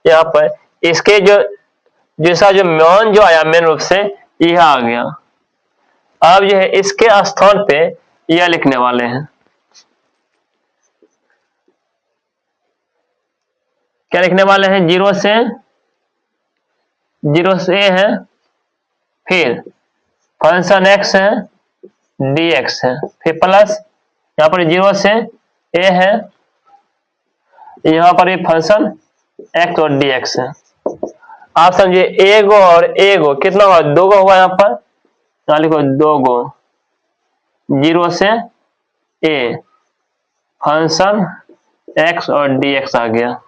यहाँ पर इसके जैसा जो मान जो आया मेन रूप से यह आ गया। अब जो है इसके स्थान पे यह लिखने वाले हैं, क्या लिखने वाले हैं, 0 से a है, फिर फंक्शन x है, dx है, फिर प्लस यहाँ पर 0 से a है, यहाँ पर ये फंक्शन x और dx है। आप समझिए, एगो और एगो कितना हुआ, 2 गो हुआ। यहाँ पर यहाँ लिखो 2 गो, 0 से a फंक्शन x और dx आ गया।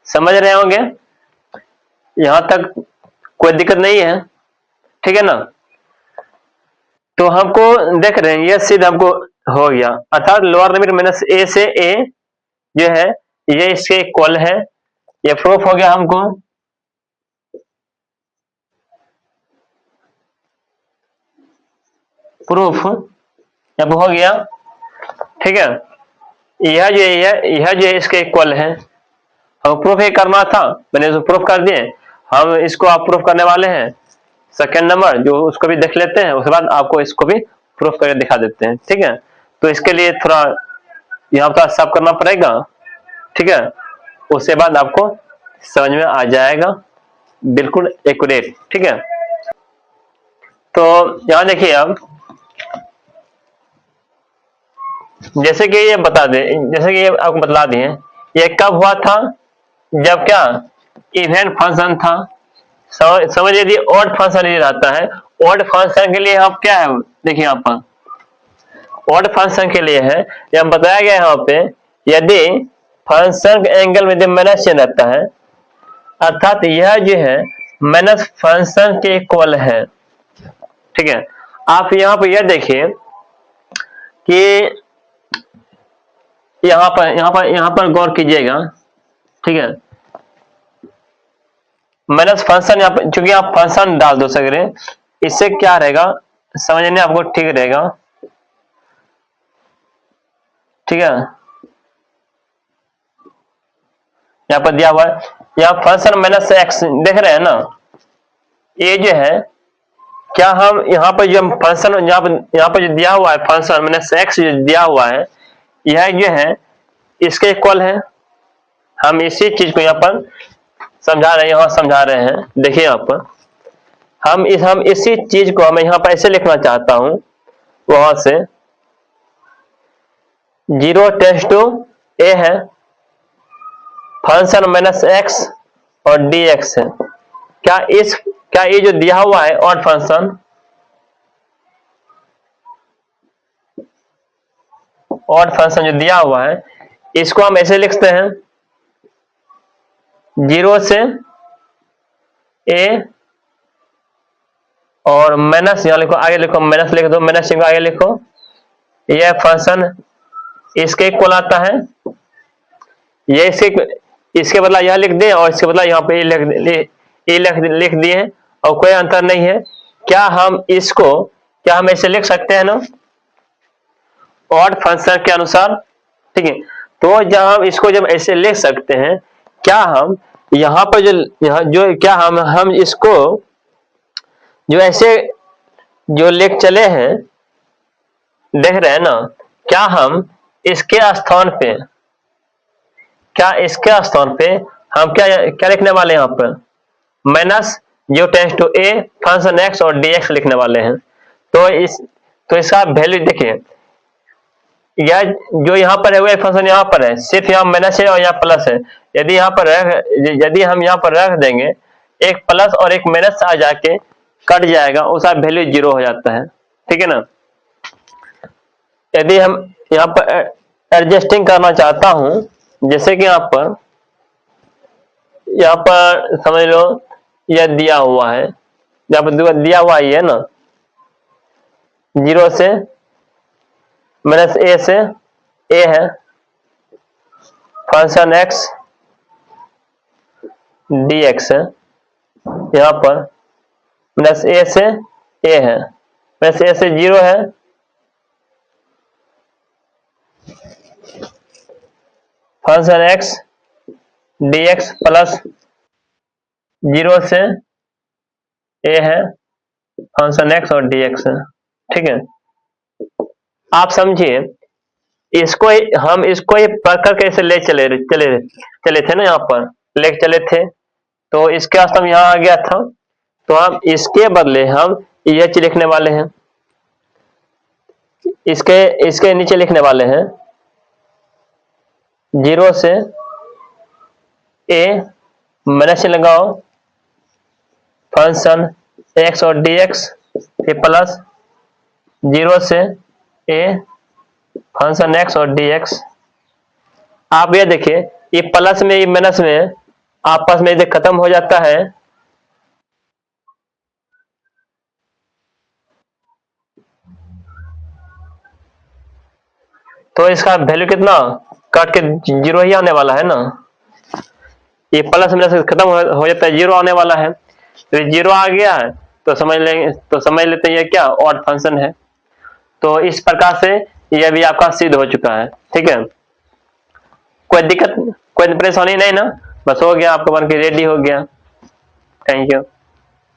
समझ रहे होंगे, यहां तक कोई दिक्कत नहीं है। ठीक है ना, तो हमको देख रहे हैं, यह सिद्ध हमको हो गया, अर्थात लोअर लिमिट माइनस ए से ए जो है ये इसके इक्वल है। ये प्रूफ हो गया हमको। प्रूफ अब हो गया। ठीक है, यह जो इसके इक्वल है, हम प्रूफ ही करना था, मैंने इसको प्रूफ कर दिए। हम इसको आप प्रूफ करने वाले हैं सेकंड नंबर, जो उसको भी देख लेते हैं, उसके बाद आपको इसको भी प्रूफ करके दिखा देते हैं। ठीक है, तो इसके लिए थोड़ा यहाँ पर सब करना पड़ेगा। ठीक है, उसके बाद आपको समझ में आ जाएगा बिल्कुल एक्यूरेट। ठीक है, तो यहाँ देखिए, अब जैसे कि ये बता दें, जैसे कि ये आपको बतला दिए, ये कब हुआ था, जब क्या इवेंट फंक्शन था। समझ, यदि ऑड फंक्शन यदि रहता है, ऑड फंक्शन के लिए हम क्या है, देखिए यहाँ पर ऑड फंक्शन के लिए है, यह बताया गया यहाँ पे, यदि फंक्शन का एंगल में माइनस चिन्ह रहता है, अर्थात यह जो है माइनस फंक्शन के इक्वल है। ठीक है, आप यहाँ पर यह देखिए कि यहाँ पर गौर कीजिएगा। ठीक है, माइनस फंक्शन यहाँ पर, चूंकि आप फंक्शन डाल दो सगरे, इससे क्या रहेगा समझने आपको ठीक रहेगा। ठीक है, यहाँ पर दिया हुआ है, यहाँ फंक्शन माइनस एक्स देख रहे हैं ना, ये जो है क्या हम यहाँ पर जो फंक्शन यहाँ पर जो दिया हुआ है फंक्शन माइनस एक्स जो दिया हुआ है, यह जो है इसके इक्वल है। हम इसी चीज को यहाँ पर समझा रहे हैं, यहाँ समझा रहे हैं। देखिए यहाँ पर हम इसी चीज को मैं यहाँ पर ऐसे लिखना चाहता हूं, वहां से 0 टेंड्स टू ए है, फंक्शन माइनस एक्स और dx है। क्या ये जो दिया हुआ है ऑड फंक्शन, जो दिया हुआ है, इसको हम ऐसे लिखते हैं 0 से a और माइनस, यहाँ लिखो, आगे लिखो, माइनस लिख दो, माइनस चिन्ह आगे लिखो, यह फंक्शन इसके इक्वल आता है। ये इसके बदला यह लिख दें और इसके बदला यहाँ पे लिख दिए, और कोई अंतर नहीं है। क्या हम ऐसे लिख सकते हैं ना ऑड फंक्शन के अनुसार। ठीक है, तो जब हम इसको जब ऐसे लिख सकते हैं, क्या हम यहाँ पर क्या हम इसको जो ऐसे जो लिख चले हैं, देख रहे हैं ना, क्या हम इसके स्थान पे हम क्या लिखने वाले हैं, यहाँ पर minus 0 tends to A function x और dx लिखने वाले हैं। तो इसका वैल्यू देखिए, यह जो यहाँ पर है वह फंक्शन यहाँ पर है, सिर्फ यहाँ माइनस है और यहाँ प्लस है। यदि हम यहाँ पर रख देंगे, एक प्लस और एक माइनस आ जाके कट जाएगा, उसका वैल्यू 0 हो जाता है। ठीक है ना। यदि हम यहाँ पर एडजस्टिंग करना चाहता हूं, जैसे कि यहाँ पर समझ लो यह दिया हुआ है, यहाँ पर दिया हुआ ही है ना, 0 से माइनस ए से ए है, फंक्शन एक्स dx है, यहाँ पर माइनस ए से ए है, माइनस ए से 0 है, फंक्शन एक्स dx प्लस 0 से ए है, फंक्शन एक्स और dx है। ठीक है, आप समझिए, हम इसको पढ़ कर कैसे ले चले थे ना, यहाँ पर ले चले थे, तो इसके वास्तव यहाँ आ गया था, तो हम इसके बदले हम यह चीज लिखने वाले हैं, इसके नीचे लिखने वाले हैं 0 से ए माइनस लगाओ, फंक्शन एक्स और dx के प्लस 0 से ए फंक्शन एक्स और dx। आप ये देखिए, ये प्लस में ये माइनस में आपस में खत्म हो जाता है, तो इसका वैल्यू कितना काट के 0 ही आने वाला है ना। ये प्लस माइनस खत्म हो जाता है, 0 आने वाला है, तो 0 आ गया है, तो समझ लेते हैं ये क्या ऑड फंक्शन है। तो इस प्रकार से यह भी आपका सिद्ध हो चुका है। ठीक है, कोई दिक्कत, कोई परेशानी नहीं ना, बस हो गया, आपका बन के रेडी हो गया। Thank you.